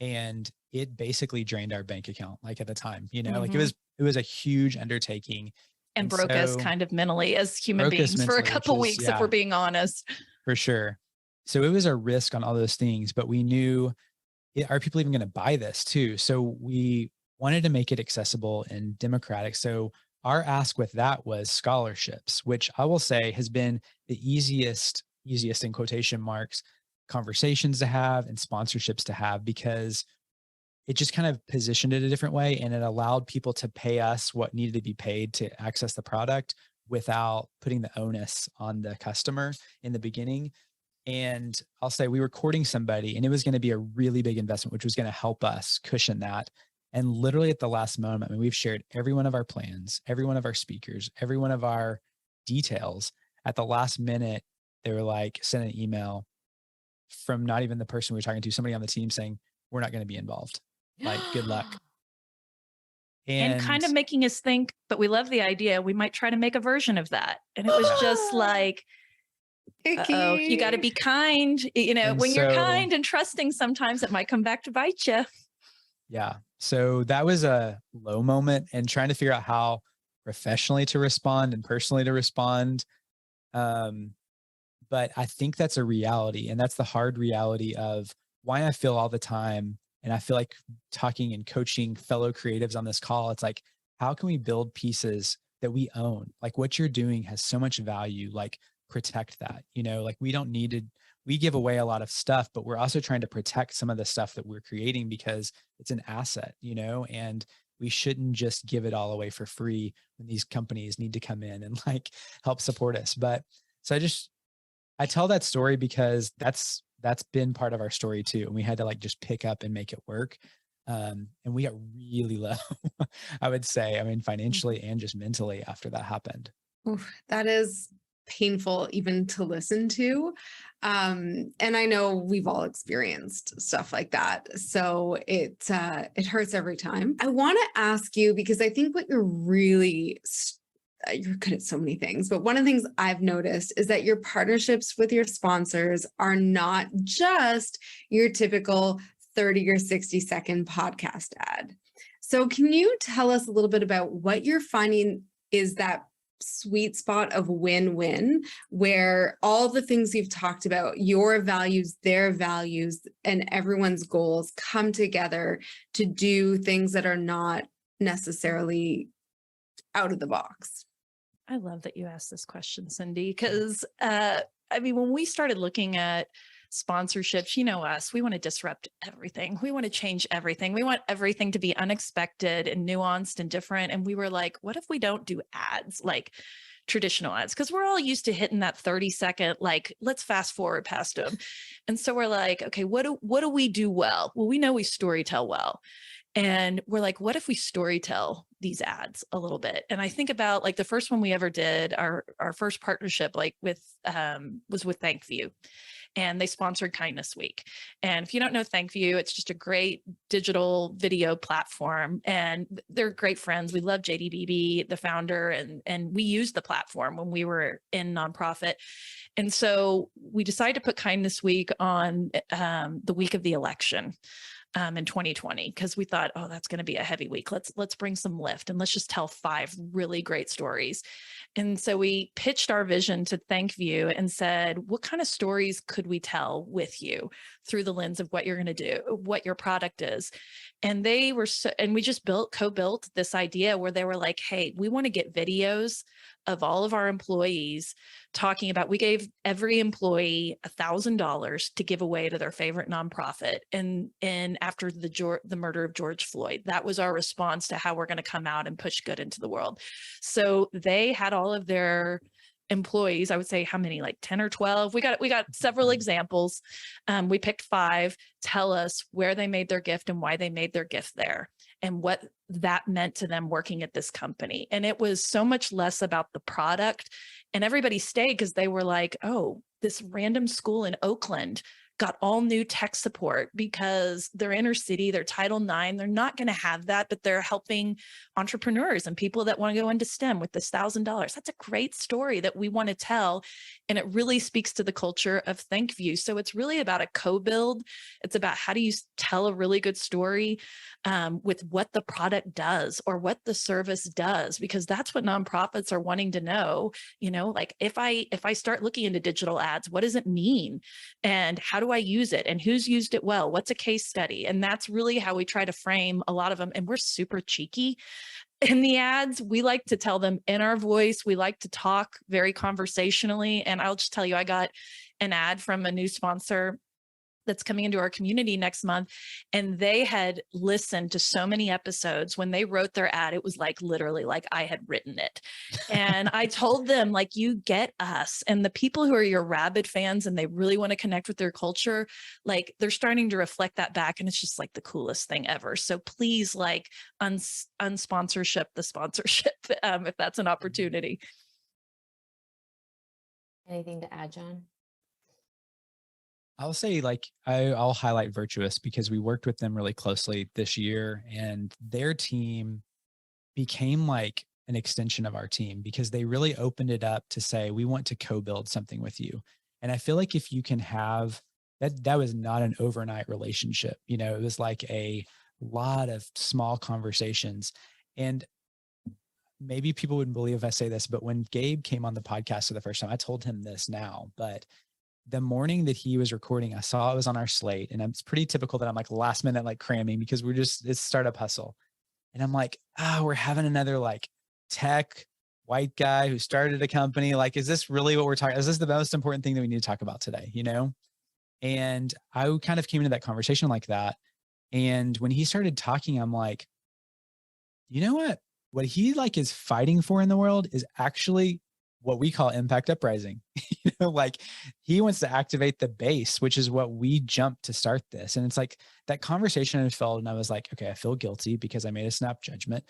Speaker 4: And it basically drained our bank account, like at the time, like it was a huge undertaking.
Speaker 5: And broke us kind of mentally as human beings for a couple weeks, if we're being honest.
Speaker 4: For sure. So it was a risk on all those things, but we knew, are people even going to buy this too? So we wanted to make it accessible and democratic. So our ask with that was scholarships, which I will say has been the easiest in quotation marks, conversations to have and sponsorships to have, because it just kind of positioned it a different way, and it allowed people to pay us what needed to be paid to access the product without putting the onus on the customer in the beginning. And I'll say we were courting somebody, and it was going to be a really big investment, which was going to help us cushion that. And literally at the last moment, I mean, we've shared every one of our plans, every one of our speakers, every one of our details. At the last minute, they were like, sent an email from not even the person we were talking to, somebody on the team saying, we're not going to be involved. Like, good luck.
Speaker 5: And kind of making us think, but we love the idea. We might try to make a version of that. And it was just like, uh-oh, you got to be kind. When you're kind and trusting, sometimes it might come back to bite you.
Speaker 4: Yeah. So that was a low moment, and trying to figure out how professionally to respond and personally to respond. But I think that's a reality, and that's the hard reality of why I feel all the time. And I feel like talking and coaching fellow creatives on this call, it's like, how can we build pieces that we own? Like what you're doing has so much value, like protect that, like we give away a lot of stuff, but we're also trying to protect some of the stuff that we're creating because it's an asset, and we shouldn't just give it all away for free when these companies need to come in and like help support us. But so I tell that story because that's been part of our story too. And we had to like just pick up and make it work. And we got really low, I would say, financially and just mentally after that happened.
Speaker 1: Oof, that is painful even to listen to. And I know we've all experienced stuff like that. So it hurts every time. I want to ask you, because I think what you're really you're good at so many things, but one of the things I've noticed is that your partnerships with your sponsors are not just your typical 30 or 60-second podcast ad. So can you tell us a little bit about what you're finding is that sweet spot of win-win, where all the things you've talked about, your values, their values, and everyone's goals come together to do things that are not necessarily out of the box?
Speaker 5: I love that you asked this question, Cindy, because when we started looking at sponsorships, you know us, we want to disrupt everything. We want to change everything. We want everything to be unexpected and nuanced and different. And we were like, what if we don't do ads like traditional ads? Because we're all used to hitting that 30-second, like, let's fast forward past them. And so we're like, okay, what do we do well? Well, we know we storytell well. And we're like, what if we storytell these ads a little bit? And I think about like the first one we ever did, our first partnership, like was with ThankView. And they sponsored Kindness Week. And if you don't know ThankView, it's just a great digital video platform. And they're great friends. We love JD Beebe, the founder, and we used the platform when we were in nonprofit. And so we decided to put Kindness Week on the week of the election. In 2020, because we thought, oh, that's going to be a heavy week. Let's bring some lift and let's just tell 5 really great stories. And so we pitched our vision to ThankView and said, what kind of stories could we tell with you through the lens of what you're going to do, what your product is? And they were and we just co-built this idea where they were like, hey, we want to get videos of all of our employees talking about, we gave every employee $1,000 to give away to their favorite nonprofit. And after the murder of George Floyd, that was our response to how we're going to come out and push good into the world. So they had all of their employees, I would say how many, like 10 or 12. We got several examples. We picked 5, tell us where they made their gift and why they made their gift there and what that meant to them working at this company. And it was so much less about the product, and everybody stayed because they were like, oh, this random school in Oakland got all new tech support because they're inner city, they're Title IX, they're not going to have that, but they're helping entrepreneurs and people that want to go into STEM with this $1,000. That's a great story that we want to tell. And it really speaks to the culture of ThankView. So it's really about a co-build. It's about how do you tell a really good story with what the product does or what the service does, because that's what nonprofits are wanting to know. You know, like if I start looking into digital ads, what does it mean? And how do I use it? And who's used it well? What's a case study? And that's really how we try to frame a lot of them. And we're super cheeky in the ads. We like to tell them in our voice. We like to talk very conversationally. And I'll just tell you, I got an ad from a new sponsor that's coming into our community next month. And they had listened to so many episodes. When they wrote their ad, it was like literally like I had written it. And I told them, like, you get us. And the people who are your rabid fans and they really want to connect with their culture, like they're starting to reflect that back. And it's just like the coolest thing ever. So please, like, unsponsorship the sponsorship if that's an opportunity.
Speaker 3: Anything to add, Jon?
Speaker 4: I'll say, like, I'll highlight Virtuous because we worked with them really closely this year, and their team became like an extension of our team because they really opened it up to say, we want to co-build something with you. And I feel like if you can have that was not an overnight relationship. You know, it was like a lot of small conversations. And maybe people wouldn't believe if I say this, but when Gabe came on the podcast for the first time, I told him this now, but the morning that he was recording, I saw it was on our slate, and it's pretty typical that I'm like last minute, like cramming because it's startup hustle. And I'm like, we're having another like tech white guy who started a company. Like, is this really what we're talking? Is this the most important thing that we need to talk about today? You know? And I kind of came into that conversation like that. And when he started talking, I'm like, you know what he like is fighting for in the world is actually what we call impact uprising. You know, like he wants to activate the base, which is what we jumped to start this. And it's like that conversation I felt, and I was like, okay, I feel guilty because I made a snap judgment.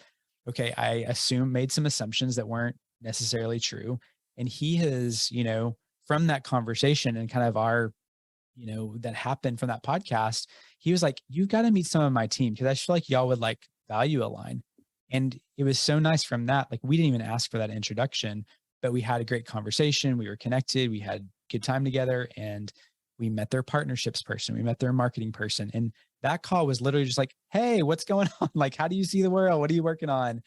Speaker 4: Okay. I made some assumptions that weren't necessarily true. And he has, you know, from that conversation and kind of our, you know, that happened from that podcast, he was like, you've got to meet some of my team because I feel like y'all would like value align. And it was so nice from that. Like we didn't even ask for that introduction, but we had a great conversation. We were connected. We had good time together, and we met their partnerships person. We met their marketing person. And that call was literally just like, hey, what's going on? Like, how do you see the world? What are you working on?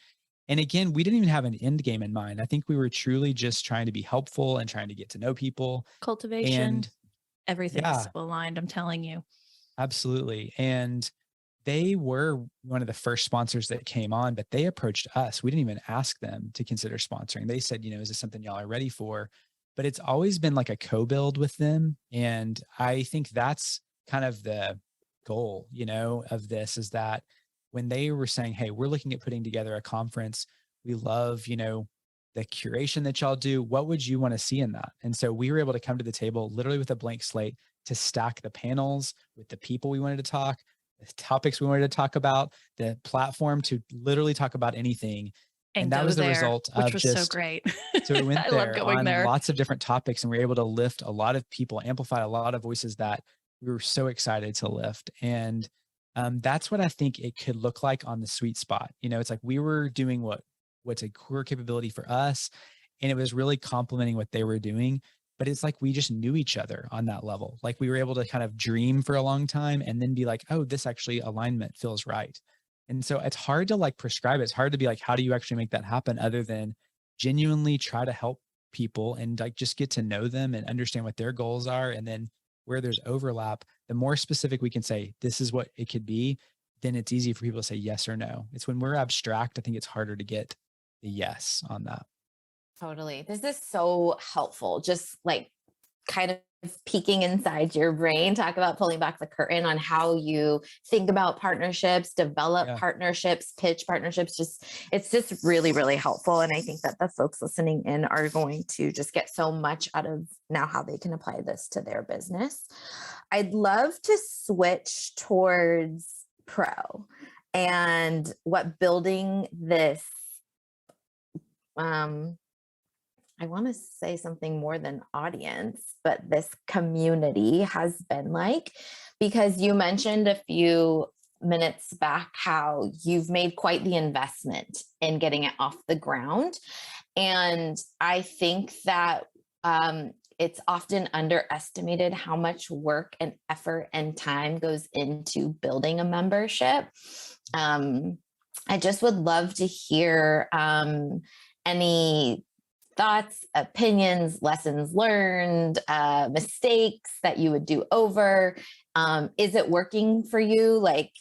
Speaker 4: And again, we didn't even have an end game in mind. I think we were truly just trying to be helpful and trying to get to know people.
Speaker 5: Cultivation,
Speaker 4: And
Speaker 5: everything's
Speaker 4: yeah,
Speaker 5: aligned. I'm telling you.
Speaker 4: absolutely. And they were one of the first sponsors that came on, but they approached us. We didn't even ask them to consider sponsoring. They said, is this something y'all are ready for? But it's always been like a co-build with them. And I think that's kind of the goal, of this, is that when they were saying, hey, we're looking at putting together a conference, we love, the curation that y'all do. What would you want to see in that? And so we were able to come to the table literally with a blank slate to stack the panels with the people we wanted to talk, the topics we wanted to talk about, the platform to literally talk about anything. And that was the result of
Speaker 5: which was
Speaker 4: just,
Speaker 5: so great.
Speaker 4: so we went
Speaker 5: I love
Speaker 4: there
Speaker 5: going
Speaker 4: on
Speaker 5: there.
Speaker 4: lots of different topics, and we were able to lift a lot of people, amplify a lot of voices that we were so excited to lift. And that's what I think it could look like on the sweet spot. It's like we were doing what's a core capability for us, and it was really complementing what they were doing. But it's like we just knew each other on that level. Like we were able to kind of dream for a long time and then be like, oh, this actually alignment feels right. And so it's hard to like prescribe it. It's hard to be like, how do you actually make that happen other than genuinely try to help people and like just get to know them and understand what their goals are. And then where there's overlap, the more specific we can say, this is what it could be, then it's easy for people to say yes or no. It's when we're abstract, I think it's harder to get the yes on that.
Speaker 3: Totally. This is so helpful. Just like kind of peeking inside your brain, talk about pulling back the curtain on how you think about partnerships, develop partnerships, pitch partnerships. It's just really, really helpful. And I think that the folks listening in are going to just get so much out of now how they can apply this to their business. I'd love to switch towards pro and what building this, I want to say something more than audience, but this community has been like, because you mentioned a few minutes back how you've made quite the investment in getting it off the ground. And I think that it's often underestimated how much work and effort and time goes into building a membership. I just would love to hear any thoughts, opinions, lessons learned, mistakes that you would do over. Is it working for you? Like,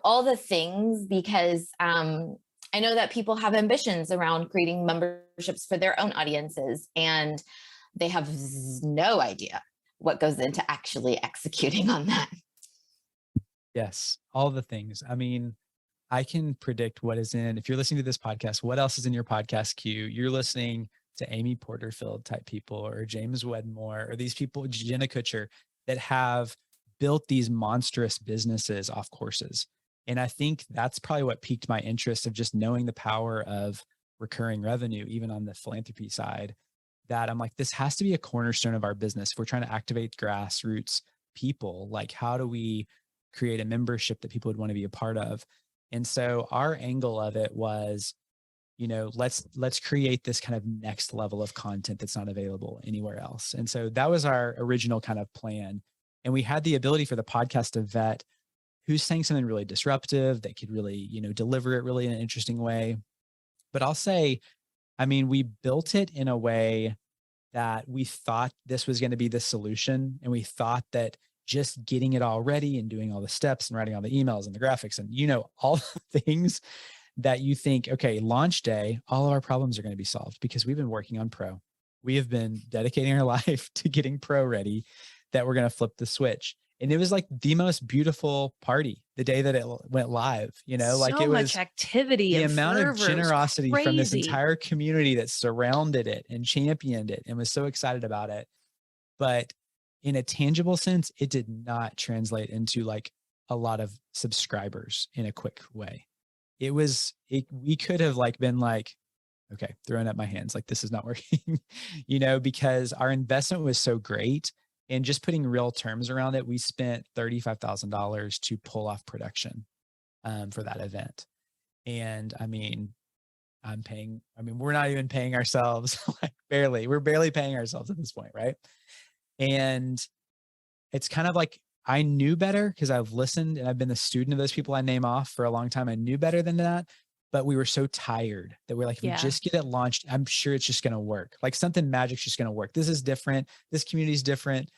Speaker 3: all the things, because I know that people have ambitions around creating memberships for their own audiences, and they have no idea what goes into actually executing on that.
Speaker 4: Yes, all the things. I mean, I can predict what is in, if you're listening to this podcast, what else is in your podcast queue? You're listening to Amy Porterfield type people, or James Wedmore, or these people, Jenna Kutcher, that have built these monstrous businesses off courses. And I think that's probably what piqued my interest of just knowing the power of recurring revenue, even on the philanthropy side, that I'm like, this has to be a cornerstone of our business. If we're trying to activate grassroots people, like how do we create a membership that people would want to be a part of? And so our angle of it was, let's create this kind of next level of content that's not available anywhere else. And so that was our original kind of plan. And we had the ability for the podcast to vet who's saying something really disruptive that could really, deliver it really in an interesting way. But I'll say, we built it in a way that we thought this was going to be the solution. And we thought that just getting it all ready and doing all the steps and writing all the emails and the graphics and, all the things that you think, okay, launch day, all of our problems are going to be solved because we've been working on pro. We have been dedicating our life to getting pro ready, that we're going to flip the switch. And it was like the most beautiful party the day that it went live, like it was
Speaker 5: much activity,
Speaker 4: the
Speaker 5: and
Speaker 4: amount of generosity from this
Speaker 5: crazy.
Speaker 4: entire community that surrounded it and championed it and was so excited about it. But in a tangible sense, it did not translate into like a lot of subscribers in a quick way. We could have like been like, okay, throwing up my hands, like this is not working, because our investment was so great. And just putting real terms around it, we spent $35,000 to pull off production for that event. And we're not even paying ourselves, like we're barely paying ourselves at this point. Right. And it's kind of like, I knew better because I've listened and I've been the student of those people I name off for a long time. I knew better than that, but we were so tired that we're like, if we just get it launched, I'm sure it's just going to work. Like something magic's just going to work. This is different. This community is different.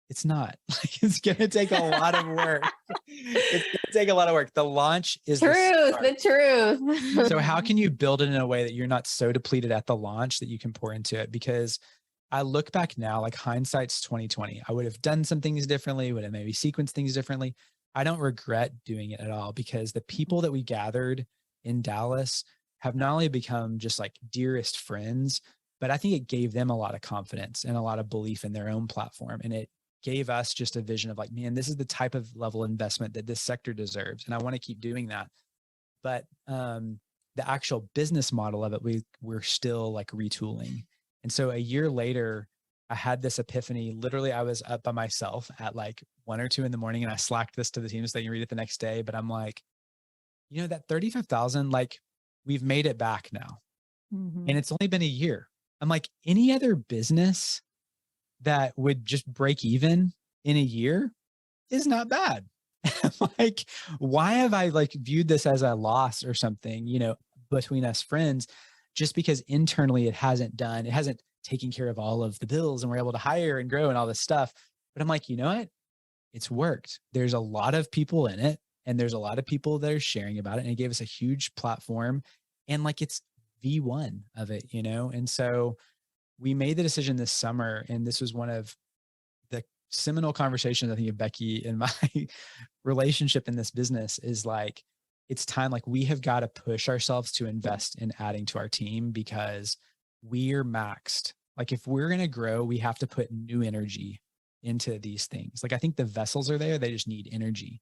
Speaker 4: It's not. Like, it's going to take a lot of work. It's going to take a lot of work. The launch is
Speaker 3: the truth.
Speaker 4: So how can you build it in a way that you're not so depleted at the launch that you can pour into it? Because I look back now, like hindsight's 2020. I would have done some things differently, would have maybe sequenced things differently. I don't regret doing it at all because the people that we gathered in Dallas have not only become just like dearest friends, but I think it gave them a lot of confidence and a lot of belief in their own platform. And it gave us just a vision of like, man, this is the type of level of investment that this sector deserves. And I want to keep doing that. But the actual business model of it, we're still like retooling. And so a year later, I had this epiphany. Literally, I was up by myself at like 1 or 2 in the morning and I slacked this to the team so they can read it the next day. But I'm like, that 35,000, like we've made it back now. And it's only been a year. I'm like, any other business that would just break even in a year is not bad. I'm like, why have I like viewed this as a loss or something, between us friends? Just because internally it hasn't taken care of all of the bills and we're able to hire and grow and all this stuff. But I'm like, you know what? It's worked. There's a lot of people in it and there's a lot of people that are sharing about it. And it gave us a huge platform and like it's V1 of it, And so we made the decision this summer, and this was one of the seminal conversations I think of Becky and my relationship in this business is like, it's time, like we have got to push ourselves to invest in adding to our team because we're maxed. Like if we're going to grow, we have to put new energy into these things. Like I think the vessels are there. They just need energy.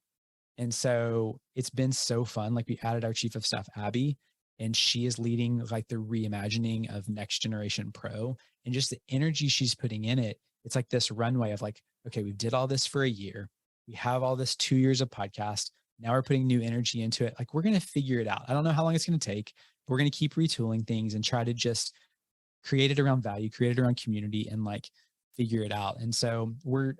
Speaker 4: And so it's been so fun. Like we added our chief of staff, Abby, and she is leading like the reimagining of next generation pro and just the energy she's putting in it. It's like this runway of like, okay, we did all this for a year. We have all this 2 years of podcast. Now we're putting new energy into it. Like we're going to figure it out. I don't know how long it's going to take. We're going to keep retooling things and try to just create it around value, create it around community and like figure it out. And so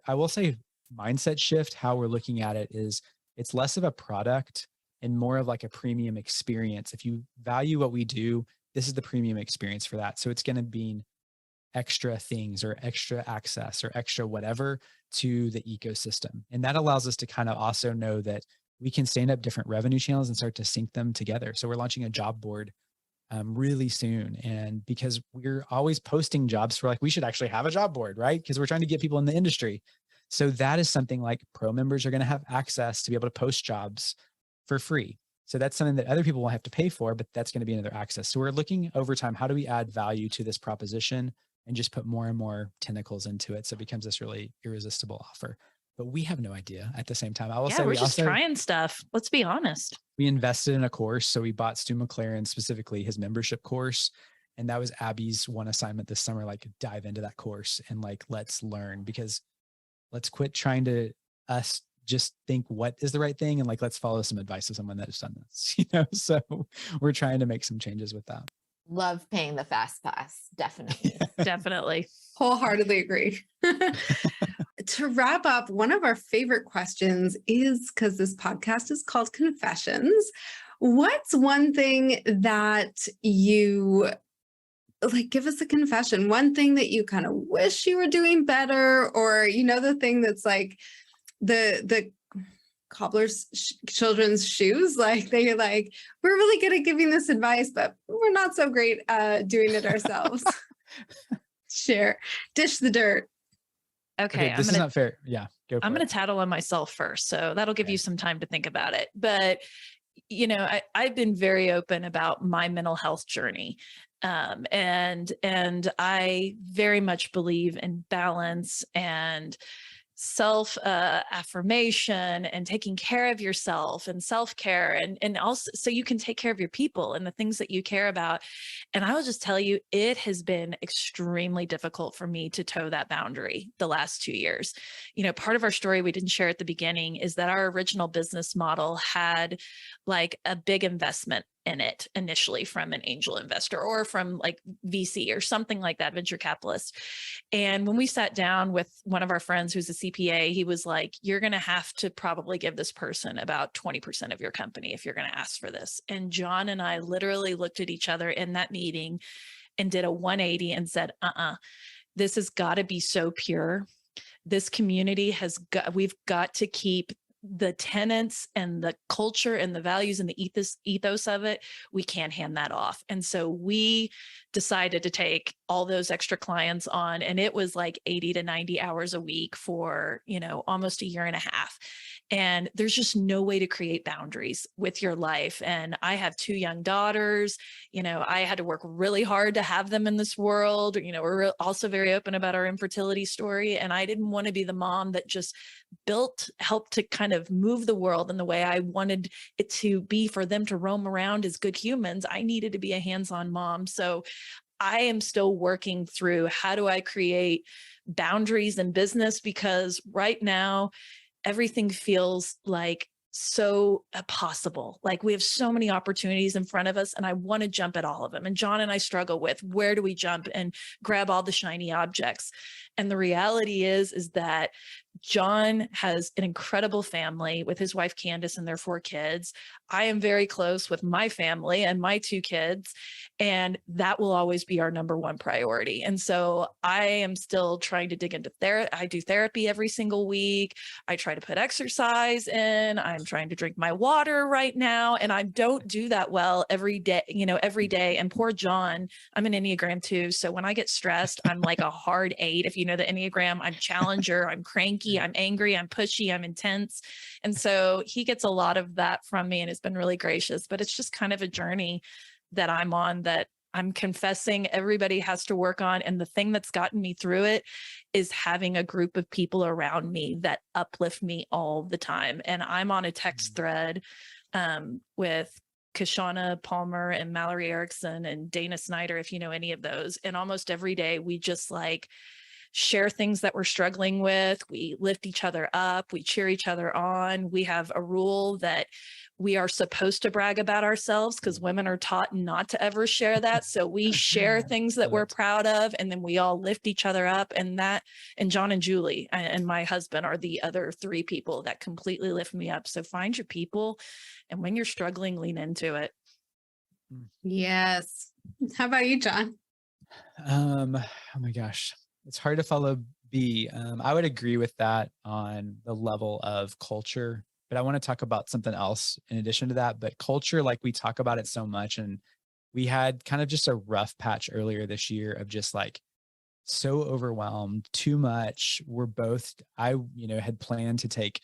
Speaker 4: I will say mindset shift, how we're looking at it is it's less of a product and more of like a premium experience. If you value what we do, this is the premium experience for that. So it's going to be extra things or extra access or extra whatever to the ecosystem. And that allows us to kind of also know that we can stand up different revenue channels and start to sync them together. So we're launching a job board really soon. And because we're always posting jobs, we're like, we should actually have a job board, right? Because we're trying to get people in the industry. So that is something like pro members are going to have access to be able to post jobs for free. So that's something that other people will have to pay for, but that's going to be another access. So we're looking over time, how do we add value to this proposition and just put more and more tentacles into it? So it becomes this really irresistible offer. But we have no idea at the same time. I will say
Speaker 5: we're just trying stuff. Let's be honest.
Speaker 4: We invested in a course. So we bought Stu McLaren, specifically his membership course. And that was Abby's one assignment this summer, like dive into that course and like, let's learn, because let's quit trying to us just think what is the right thing. And like, let's follow some advice of someone that has done this, So we're trying to make some changes with that.
Speaker 3: Love paying the fast pass. Definitely.
Speaker 5: Definitely.
Speaker 1: Wholeheartedly agree. To wrap up, one of our favorite questions is, because this podcast is called Confessions, what's one thing that you like, give us a confession, one thing that you kind of wish you were doing better, or, the thing that's like the cobbler's children's shoes, like they're like, we're really good at giving this advice, but we're not so great doing it ourselves. Share, dish the dirt.
Speaker 5: Okay,
Speaker 4: this is not fair. Yeah, go for
Speaker 5: I'm going to tattle on myself first, so that'll give you some time to think about it. But I've been very open about my mental health journey, and I very much believe in balance and self affirmation and taking care of yourself and self-care, and also so you can take care of your people and the things that you care about. And I will just tell you, it has been extremely difficult for me to toe that boundary the last 2 years. Part of our story we didn't share at the beginning is that our original business model had like a big investment in it initially from an angel investor or from like VC or something like that, venture capitalist. And when we sat down with one of our friends who's a CPA, he was like, you're going to have to probably give this person about 20% of your company if you're going to ask for this. And Jon and I literally looked at each other in that meeting and did a 180 and said, this has got to be so pure. This community we've got to keep the tenets and the culture and the values and the ethos of it. We can't hand that off. And so we decided to take all those extra clients on, and it was like 80 to 90 hours a week for, almost a year and a half. And there's just no way to create boundaries with your life. And I have 2 young daughters. I had to work really hard to have them in this world. We're also very open about our infertility story. And I didn't want to be the mom that just helped to kind of move the world in the way I wanted it to be for them to roam around as good humans. I needed to be a hands-on mom. So I am still working through how do I create boundaries in business, because right now, everything feels like so possible. Like we have so many opportunities in front of us, and I want to jump at all of them. And Jon and I struggle with, where do we jump and grab all the shiny objects? And the reality is that Jon has an incredible family with his wife, Candace, and their 4 kids. I am very close with my family and my 2 kids, and that will always be our number one priority. And so I am still trying to dig into therapy. I do therapy every single week. I try to put exercise in. I'm trying to drink my water right now. And I don't do that well every day, every day. And poor Jon, I'm an Enneagram 2. So when I get stressed, I'm like a hard 8. If you know the Enneagram, I'm challenger, I'm cranky, I'm angry, I'm pushy, I'm intense. And so he gets a lot of that from me and has been really gracious, but it's just kind of a journey that I'm on that I'm confessing everybody has to work on. And the thing that's gotten me through it is having a group of people around me that uplift me all the time. And I'm on a text thread with Kashana Palmer and Mallory Erickson and Dana Snyder, if you know any of those. And almost every day we just share things that we're struggling with. We lift each other up. We cheer each other on. We have a rule that we are supposed to brag about ourselves because women are taught not to ever share that. So we share things that we're proud of, and then we all lift each other up. And Jon and Julie and my husband are the other 3 people that completely lift me up. So find your people. And when you're struggling, lean into it.
Speaker 1: Yes. How about you, Jon?
Speaker 4: Oh my gosh. It's hard to follow B. I would agree with that on the level of culture, but I want to talk about something else in addition to that. But culture, we talk about it so much, and we had kind of just a rough patch earlier this year of just so overwhelmed, too much. I had planned to take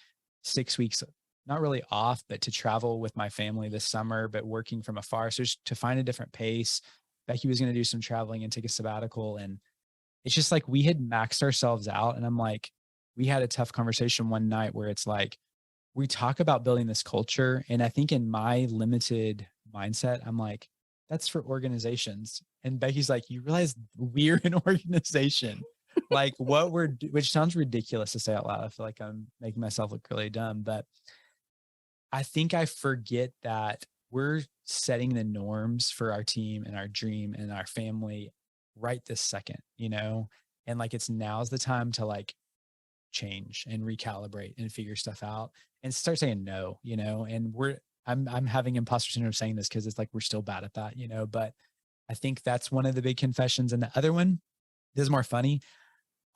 Speaker 4: 6 weeks, not really off, but to travel with my family this summer, but working from afar. So just to find a different pace. Becky was going to do some traveling and take a sabbatical, and it's just we had maxed ourselves out. And we had a tough conversation one night where it's we talk about building this culture. And I think in my limited mindset, I'm that's for organizations. And Becky's you realize we're an organization, which sounds ridiculous to say out loud. I feel like I'm making myself look really dumb, but I think I forget that we're setting the norms for our team and our dream and our family right this second, and now's the time to change and recalibrate and figure stuff out and start saying no, and I'm having imposter syndrome saying this because it's we're still bad at that, but I think that's one of the big confessions. And the other one, this is more funny.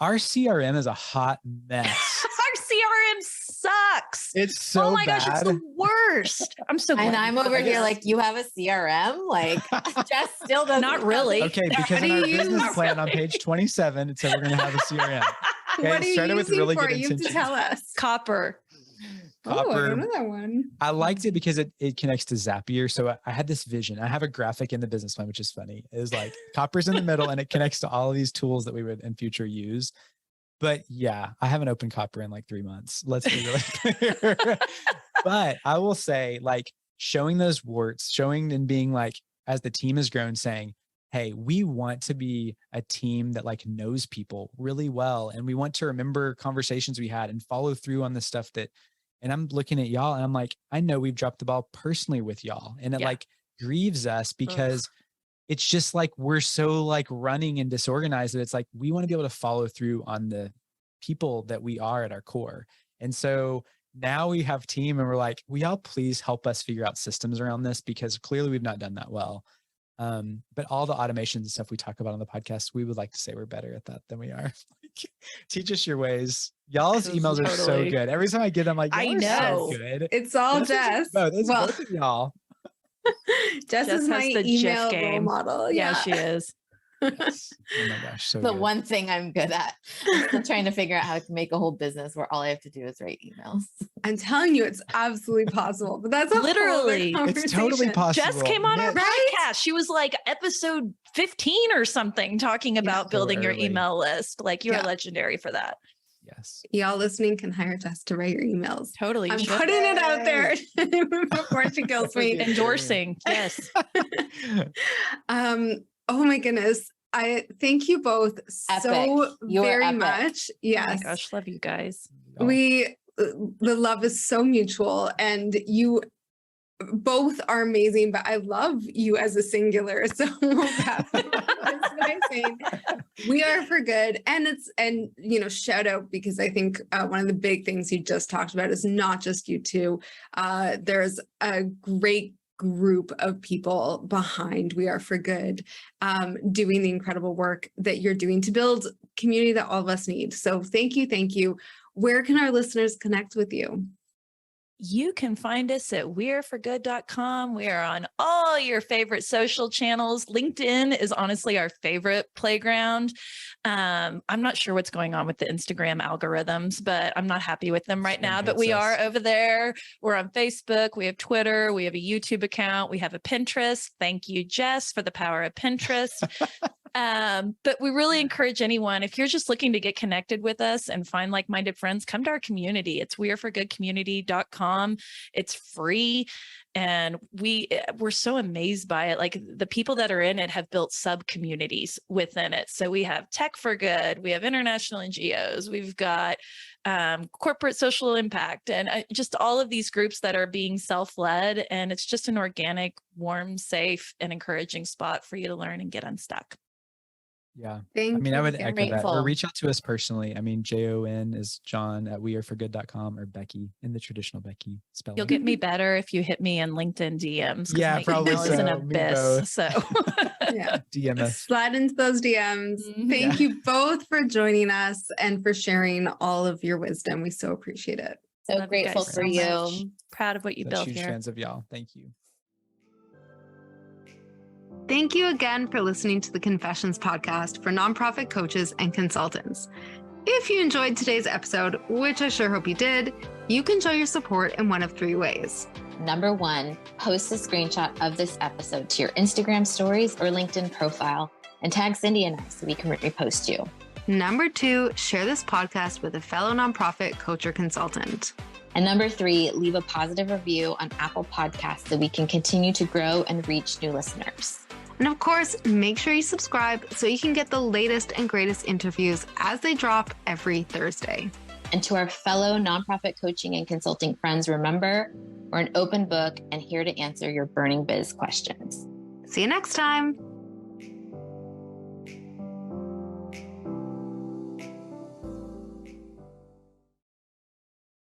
Speaker 4: Our CRM is a hot mess.
Speaker 5: Our CRM sucks.
Speaker 4: It's so
Speaker 5: oh my
Speaker 4: bad.
Speaker 5: gosh, it's the worst. I'm so glad.
Speaker 3: And I'm over here you have a CRM? Jess still doesn't.
Speaker 5: Not really.
Speaker 4: Okay, because in our business plan on page 27, it said we're going to have a CRM. Okay,
Speaker 1: What are you
Speaker 4: started with
Speaker 1: using
Speaker 4: really
Speaker 1: for
Speaker 4: good
Speaker 1: it? You have to
Speaker 4: intentions.
Speaker 1: tell us.
Speaker 5: Copper.
Speaker 1: Oh, I don't know that one.
Speaker 4: I liked it because it connects to Zapier. So I had this vision. I have a graphic in the business plan, which is funny. It was Copper's in the middle and it connects to all of these tools that we would in future use. But yeah, I haven't opened Copper in 3 months. Let's be really clear. But I will say showing those warts, showing and being as the team has grown, saying, hey, we want to be a team that knows people really well. And we want to remember conversations we had and follow through on the stuff and I'm looking at y'all and I'm I know we've dropped the ball personally with y'all. And grieves us because it's just like, we're so like running and disorganized that it's like, we want to be able to follow through on the people that we are at our core. And so now we have team and we're like, will y'all please help us figure out systems around this? Because clearly we've not done that well. But all the automations and stuff we talk about on the podcast, we would like to say we're better at that than we are. Like, teach us your ways. Y'all's emails are so good. Every time I get them, I'm like,
Speaker 5: I
Speaker 4: y'all
Speaker 5: know.
Speaker 4: are so good.
Speaker 1: It's all Jess.
Speaker 4: It's both of y'all.
Speaker 1: Jess is my
Speaker 5: has the GIF
Speaker 1: email role
Speaker 5: game.
Speaker 1: model.
Speaker 5: Yeah, she is.
Speaker 4: Yes. Oh my gosh, so
Speaker 3: The
Speaker 4: good.
Speaker 3: one thing I'm good at. I'm still trying to figure out how to make a whole business where all I have to do is write emails.
Speaker 1: I'm telling you, it's absolutely possible. But that's a
Speaker 5: Literally.
Speaker 1: whole other
Speaker 4: It's totally
Speaker 1: conversation.
Speaker 4: possible.
Speaker 5: Jess came on our
Speaker 1: Right?
Speaker 5: podcast. She was like episode 15 or something talking about
Speaker 4: so
Speaker 5: building your
Speaker 4: early.
Speaker 5: email list. Like, you're
Speaker 1: Yeah.
Speaker 5: legendary for that.
Speaker 4: Yes.
Speaker 1: Y'all listening can hire Jess to write your emails.
Speaker 5: Totally.
Speaker 1: I'm
Speaker 5: You should.
Speaker 1: putting it out there before she kills me.
Speaker 5: Endorsing. Yes.
Speaker 1: Oh my goodness. I thank you both so
Speaker 3: Epic. You are
Speaker 1: very
Speaker 3: epic.
Speaker 1: much.
Speaker 5: Oh
Speaker 1: Yes.
Speaker 5: my gosh, love you guys.
Speaker 1: We the love is so mutual and you both are amazing, but I love you as a singular. So that's what I'm saying. We are for good. And shout out, because I think one of the big things you just talked about is not just you two. There's a great group of people behind We Are for Good, doing the incredible work that you're doing to build community that all of us need. So thank you. Thank you. Where can our listeners connect with you?
Speaker 5: You can find us at weareforgood.com. We are on all your favorite social channels. LinkedIn is honestly our favorite playground. I'm not sure what's going on with the Instagram algorithms, but I'm not happy with them right now. But we are over there. We're on Facebook. We have Twitter. We have a YouTube account. We have a Pinterest. Thank you, Jess, for the power of Pinterest. But we really encourage anyone, if you're just looking to get connected with us and find like-minded friends, come to our community. It's weareforgoodcommunity.com. It's free. And we're so amazed by it. Like, the people that are in it have built sub communities within it. So we have Tech for Good, we have international NGOs, we've got corporate social impact, and just all of these groups that are being self-led. And it's just an organic, warm, safe, and encouraging spot for you to learn and get unstuck.
Speaker 4: Yeah.
Speaker 1: Thank
Speaker 4: I mean,
Speaker 1: you.
Speaker 4: I would echo that. Or
Speaker 3: Grateful.
Speaker 4: reach out to us personally. I mean, Jon is Jon at weareforgood.com, or Becky in the traditional Becky spelling.
Speaker 5: You'll get me better if you hit me in LinkedIn DMs. 'cause
Speaker 4: Yeah,
Speaker 5: my
Speaker 4: probably
Speaker 5: email is an
Speaker 4: so. Me
Speaker 5: abyss.
Speaker 4: both.
Speaker 5: So
Speaker 1: Yeah.
Speaker 4: DM us.
Speaker 1: Slide into those DMs.
Speaker 5: Mhm.
Speaker 1: Thank
Speaker 4: Yeah.
Speaker 1: you both for joining us and for sharing all of your wisdom. We so appreciate it.
Speaker 3: So
Speaker 5: love you
Speaker 3: grateful
Speaker 5: guys
Speaker 3: for
Speaker 5: so
Speaker 3: you.
Speaker 5: much. Proud of what you
Speaker 4: Such
Speaker 5: built
Speaker 4: huge
Speaker 5: here.
Speaker 4: fans of y'all. Thank you.
Speaker 1: Thank you again for listening to the Confessions podcast for nonprofit coaches and consultants. If you enjoyed today's episode, which I sure hope you did, you can show your support in one of three ways.
Speaker 3: Number one, post a screenshot of this episode to your Instagram stories or LinkedIn profile and tag Cindy and I so we can repost you.
Speaker 1: Number two, share this podcast with a fellow nonprofit coach or consultant.
Speaker 3: And number three, leave a positive review on Apple Podcasts so we can continue to grow and reach new listeners.
Speaker 1: And of course, make sure you subscribe so you can get the latest and greatest interviews as they drop every Thursday.
Speaker 3: And to our fellow nonprofit coaching and consulting friends, remember, we're an open book and here to answer your burning biz questions.
Speaker 1: See you next time.